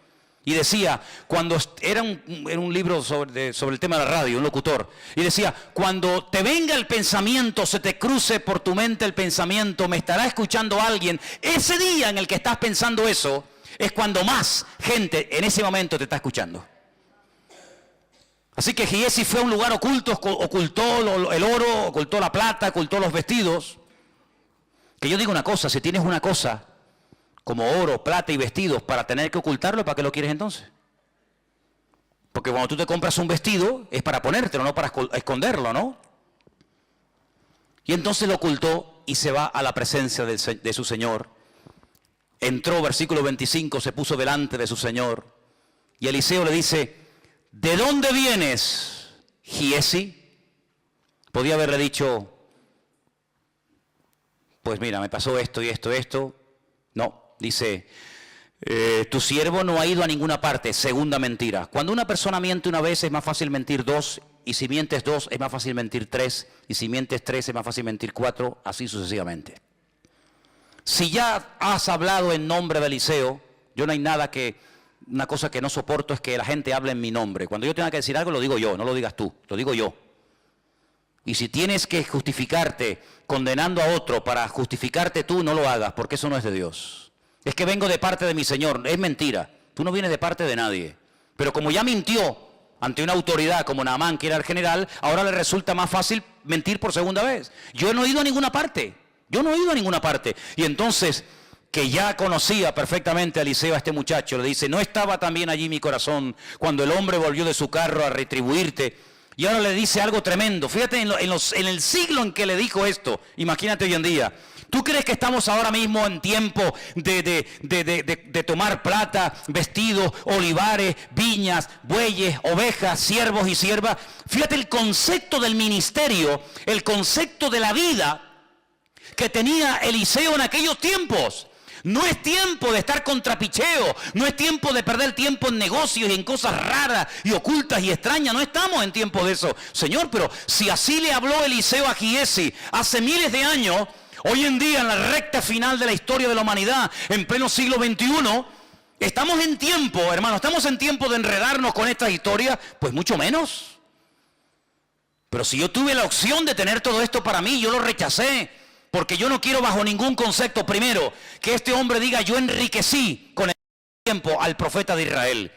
Y decía, cuando era un libro sobre el tema de la radio, un locutor, y decía, cuando te venga el pensamiento, se te cruce por tu mente el pensamiento, ¿me estará escuchando alguien? Ese día en el que estás pensando eso, es cuando más gente en ese momento te está escuchando. Así que Giesi fue a un lugar oculto, ocultó el oro, ocultó la plata, ocultó los vestidos. Que yo digo una cosa, si tienes una cosa como oro, plata y vestidos para tener que ocultarlo, ¿para qué lo quieres entonces? Porque cuando tú te compras un vestido es para ponértelo, no para esconderlo, ¿no? Y entonces lo ocultó y se va a la presencia de su Señor. Entró, versículo 25, se puso delante de su Señor. Y Eliseo le dice, ¿de dónde vienes, Giesi? Podía haberle dicho, pues mira, me pasó esto y esto, esto. No. Dice, tu siervo no ha ido a ninguna parte. Segunda mentira. Cuando una persona miente una vez es más fácil mentir dos, y si mientes dos es más fácil mentir tres, y si mientes tres es más fácil mentir cuatro, así sucesivamente. Si ya has hablado en nombre de Eliseo, yo no hay nada una cosa que no soporto es que la gente hable en mi nombre. Cuando yo tenga que decir algo lo digo yo, no lo digas tú, lo digo yo. Y si tienes que justificarte condenando a otro para justificarte tú, no lo hagas, porque eso no es de Dios. Es que vengo de parte de mi Señor. Es mentira. Tú no vienes de parte de nadie. Pero como ya mintió ante una autoridad como Naamán, que era el general, ahora le resulta más fácil mentir por segunda vez. Yo no he ido a ninguna parte. Yo no he ido a ninguna parte. Y entonces, que ya conocía perfectamente a Eliseo, a este muchacho, le dice, ¿no estaba también allí mi corazón cuando el hombre volvió de su carro a retribuirte? Y ahora le dice algo tremendo. Fíjate en el siglo en que le dijo esto. Imagínate hoy en día. ¿Tú crees que estamos ahora mismo en tiempo de tomar plata, vestidos, olivares, viñas, bueyes, ovejas, siervos y siervas? Fíjate el concepto del ministerio, el concepto de la vida que tenía Eliseo en aquellos tiempos. No es tiempo de estar con trapicheo, no es tiempo de perder tiempo en negocios y en cosas raras y ocultas y extrañas, no estamos en tiempo de eso. Señor, pero si así le habló Eliseo a Giesi hace miles de años, hoy en día en la recta final de la historia de la humanidad, en pleno siglo XXI, estamos en tiempo, hermano, estamos en tiempo de enredarnos con estas historias, pues mucho menos. Pero si yo tuve la opción de tener todo esto para mí, yo lo rechacé. Porque yo no quiero bajo ningún concepto, primero, que este hombre diga, yo enriquecí con el tiempo al profeta de Israel.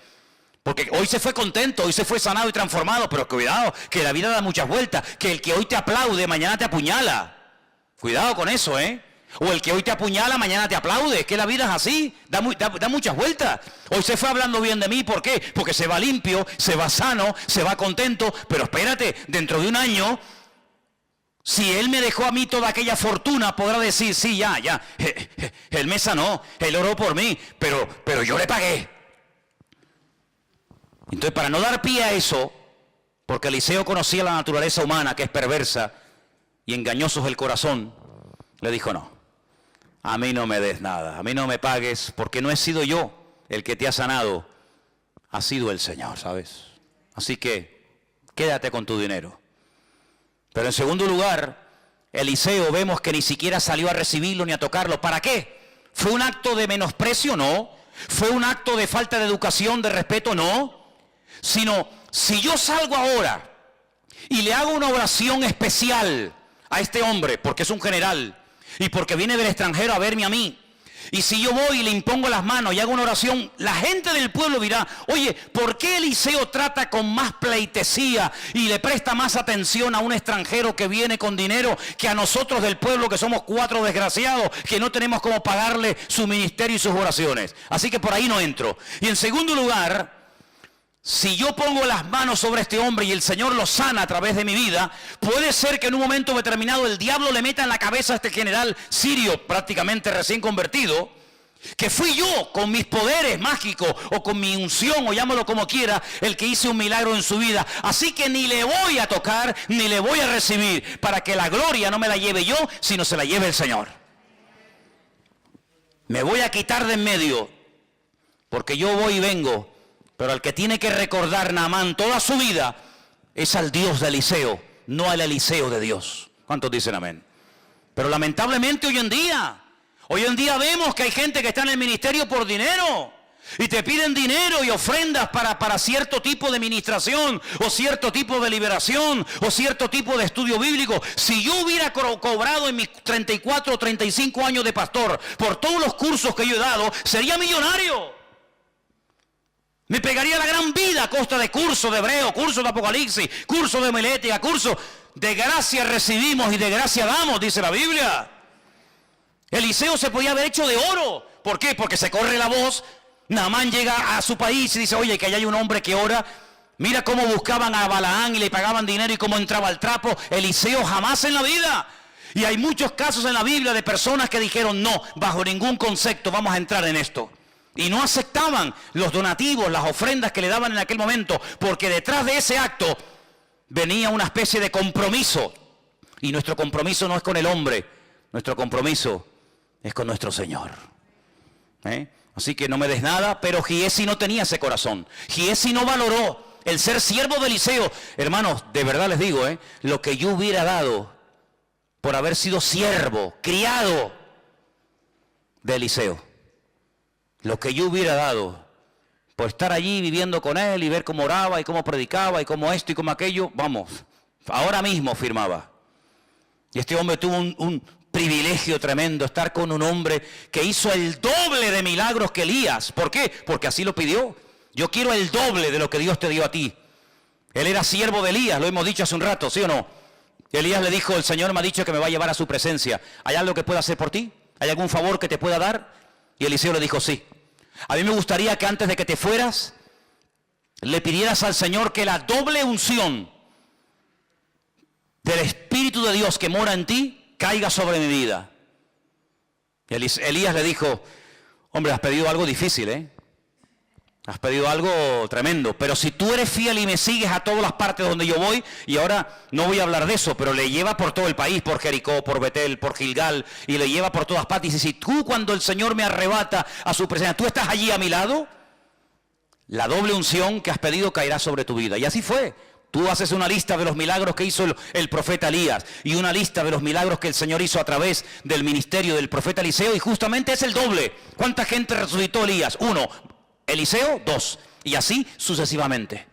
Porque hoy se fue contento, hoy se fue sanado y transformado, pero cuidado, que la vida da muchas vueltas, que el que hoy te aplaude, mañana te apuñala. Cuidado con eso, ¿eh? O el que hoy te apuñala, mañana te aplaude, es que la vida es así, da muchas vueltas. Hoy se fue hablando bien de mí, ¿por qué? Porque se va limpio, se va sano, se va contento, pero espérate, dentro de un año... Si él me dejó a mí toda aquella fortuna, podrá decir, sí, ya, él me sanó, él oró por mí, pero yo le pagué. Entonces, para no dar pie a eso, porque Eliseo conocía la naturaleza humana, que es perversa, y engañoso es el corazón, le dijo, no, a mí no me des nada, a mí no me pagues, porque no he sido yo el que te ha sanado, ha sido el Señor, ¿sabes? Así que, quédate con tu dinero. Pero en segundo lugar, Eliseo vemos que ni siquiera salió a recibirlo ni a tocarlo. ¿Para qué? ¿Fue un acto de menosprecio? No. ¿Fue un acto de falta de educación, de respeto? No. Sino, si yo salgo ahora y le hago una oración especial a este hombre, porque es un general, y porque viene del extranjero a verme a mí, y si yo voy y le impongo las manos y hago una oración, la gente del pueblo dirá, oye, ¿por qué Eliseo trata con más pleitesía y le presta más atención a un extranjero que viene con dinero que a nosotros del pueblo, que somos 4 desgraciados, que no tenemos cómo pagarle su ministerio y sus oraciones? Así que por ahí no entro. Y en segundo lugar, si yo pongo las manos sobre este hombre y el Señor lo sana a través de mi vida, puede ser que en un momento determinado el diablo le meta en la cabeza a este general sirio, prácticamente recién convertido, Que fui yo con mis poderes mágicos o con mi unción o llámalo como quiera, el que hice un milagro en su vida. Así que ni le voy a tocar ni le voy a recibir, para que la gloria no me la lleve yo, sino se la lleve el Señor. Me voy a quitar de en medio, porque yo voy y vengo, pero al que tiene que recordar Naamán toda su vida es al Dios de Eliseo, no al Eliseo de Dios. ¿Cuántos dicen amén? Pero lamentablemente hoy en día vemos que hay gente que está en el ministerio por dinero y te piden dinero y ofrendas para cierto tipo de ministración o cierto tipo de liberación o cierto tipo de estudio bíblico. Si yo hubiera cobrado en mis 34 o 35 años de pastor por todos los cursos que yo he dado, sería millonario. Me pegaría la gran vida a costa de cursos de hebreo, cursos de apocalipsis, cursos de homilética, cursos de gracia recibimos y de gracia damos, dice la Biblia. Eliseo se podía haber hecho de oro. ¿Por qué? Porque se corre la voz. Naamán llega a su país y dice, oye, que allá hay un hombre que ora. Mira cómo buscaban a Balaán y le pagaban dinero y cómo entraba al trapo. Eliseo jamás en la vida. Y hay muchos casos en la Biblia de personas que dijeron, no, bajo ningún concepto vamos a entrar en esto. Y no aceptaban los donativos, las ofrendas que le daban en aquel momento, porque detrás de ese acto venía una especie de compromiso. Y nuestro compromiso no es con el hombre, nuestro compromiso es con nuestro Señor. Así que no me des nada, pero Giesi no tenía ese corazón. Giesi no valoró el ser siervo de Eliseo. Hermanos, de verdad les digo, lo que yo hubiera dado por haber sido siervo, criado de Eliseo. Lo que yo hubiera dado por estar allí viviendo con él y ver cómo oraba y cómo predicaba y cómo esto y cómo aquello, vamos, ahora mismo firmaba. Y este hombre tuvo un privilegio tremendo, estar con un hombre que hizo el doble de milagros que Elías. ¿Por qué? Porque así lo pidió. Yo quiero el doble de lo que Dios te dio a ti. Él era siervo de Elías, lo hemos dicho hace un rato, ¿sí o no? Elías le dijo, el Señor me ha dicho que me va a llevar a su presencia. ¿Hay algo que pueda hacer por ti? ¿Hay algún favor que te pueda dar? Y Eliseo le dijo, sí. A mí me gustaría que antes de que te fueras, le pidieras al Señor que la doble unción del Espíritu de Dios que mora en ti, caiga sobre mi vida. Y Elías le dijo, hombre, has pedido algo difícil, has pedido algo tremendo, pero si tú eres fiel y me sigues a todas las partes donde yo voy, y ahora no voy a hablar de eso, pero le lleva por todo el país, por Jericó, por Betel, por Gilgal, y le lleva por todas partes, y dice, si tú cuando el Señor me arrebata a su presencia, tú estás allí a mi lado, la doble unción que has pedido caerá sobre tu vida. Y así fue. Tú haces una lista de los milagros que hizo el profeta Elías y una lista de los milagros que el Señor hizo a través del ministerio del profeta Eliseo, y justamente es el doble. ¿Cuánta gente resucitó Elías? 1. Eliseo, 2. Y así sucesivamente.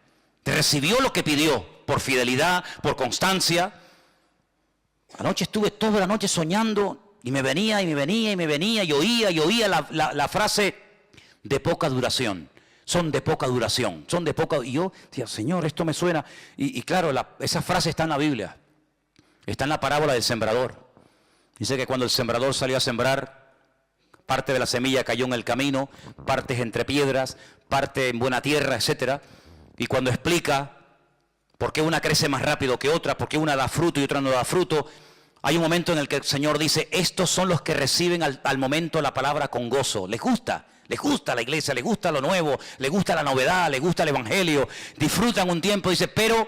Recibió lo que pidió por fidelidad, por constancia. Anoche estuve toda la noche soñando y me venía y oía la frase de poca duración. Son de poca duración, son de poca... Y yo decía, Señor, esto me suena. Y claro, esa frase está en la Biblia. Está en la parábola del sembrador. Dice que cuando el sembrador salió a sembrar, parte de la semilla cayó en el camino, partes entre piedras, parte en buena tierra, etc. Y cuando explica por qué una crece más rápido que otra, por qué una da fruto y otra no da fruto, hay un momento en el que el Señor dice, estos son los que reciben al momento la palabra con gozo. Les gusta la iglesia, les gusta lo nuevo, les gusta la novedad, les gusta el evangelio, disfrutan un tiempo, dice, pero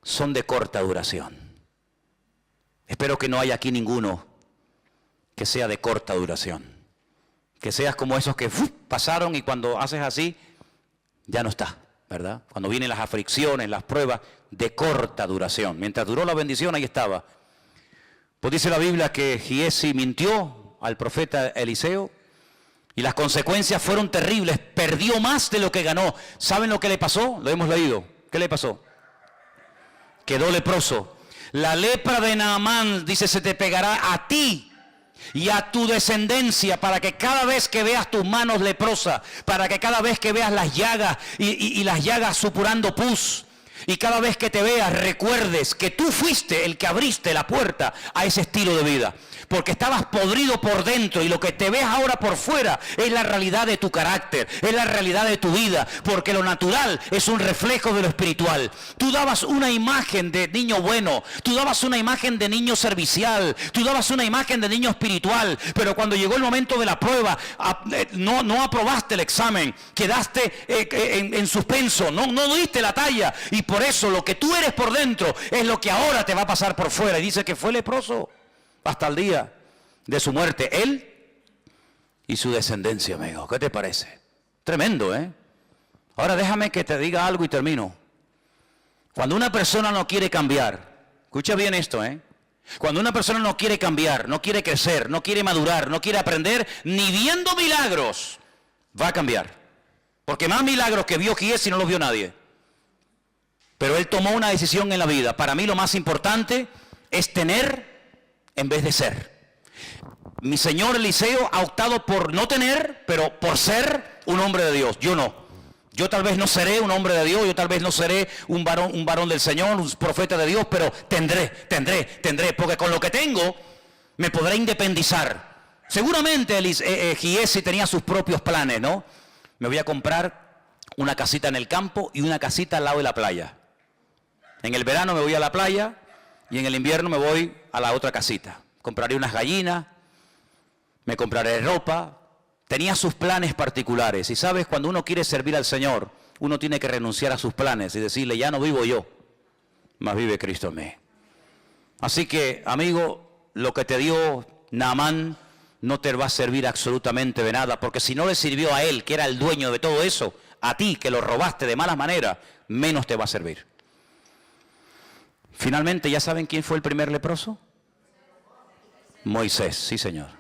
son de corta duración. Espero que no haya aquí ninguno que sea de corta duración. Que seas como esos que pasaron y cuando haces así, ya no está, ¿verdad? Cuando vienen las aflicciones, las pruebas, de corta duración. Mientras duró la bendición, ahí estaba. Pues dice la Biblia que Giesi mintió al profeta Eliseo y las consecuencias fueron terribles. Perdió más de lo que ganó. ¿Saben lo que le pasó? Lo hemos leído. ¿Qué le pasó? Quedó leproso. La lepra de Naamán, dice, se te pegará a ti y a tu descendencia, para que cada vez que veas tus manos leprosas, para que cada vez que veas las llagas y las llagas supurando pus, y cada vez que te veas recuerdes que tú fuiste el que abriste la puerta a ese estilo de vida. Porque estabas podrido por dentro y lo que te ves ahora por fuera es la realidad de tu carácter, es la realidad de tu vida, porque lo natural es un reflejo de lo espiritual. Tú dabas una imagen de niño bueno, tú dabas una imagen de niño servicial, tú dabas una imagen de niño espiritual, pero cuando llegó el momento de la prueba, no aprobaste el examen, quedaste en suspenso, no diste la talla, y por eso lo que tú eres por dentro es lo que ahora te va a pasar por fuera. Y dice que fue leproso hasta el día de su muerte, él y su descendencia, amigo. ¿Qué te parece? Tremendo, ¿eh? Ahora déjame que te diga algo y termino. Cuando una persona no quiere cambiar, escucha bien esto, ¿eh? Cuando una persona no quiere cambiar, no quiere crecer, no quiere madurar, no quiere aprender, ni viendo milagros, va a cambiar. Porque más milagros que vio Giesi no los vio nadie. Pero él tomó una decisión en la vida. Para mí lo más importante es tener en vez de ser. Mi señor Eliseo ha optado por no tener, pero por ser un hombre de Dios. Yo no. Yo tal vez no seré un hombre de Dios, yo tal vez no seré un varón del Señor, un profeta de Dios, pero tendré, porque con lo que tengo me podré independizar. Seguramente Giesi tenía sus propios planes, ¿no? Me voy a comprar una casita en el campo y una casita al lado de la playa. En el verano me voy a la playa y en el invierno me voy a la otra casita. Compraré unas gallinas, me compraré ropa. Tenía sus planes particulares. Y sabes, cuando uno quiere servir al Señor, uno tiene que renunciar a sus planes y decirle, ya no vivo yo, mas vive Cristo en mí. Así que, amigo, lo que te dio Naamán no te va a servir absolutamente de nada, porque si no le sirvió a él, que era el dueño de todo eso, a ti, que lo robaste de malas maneras, menos te va a servir. Finalmente, ¿ya saben quién fue el primer leproso? Moisés, sí señor.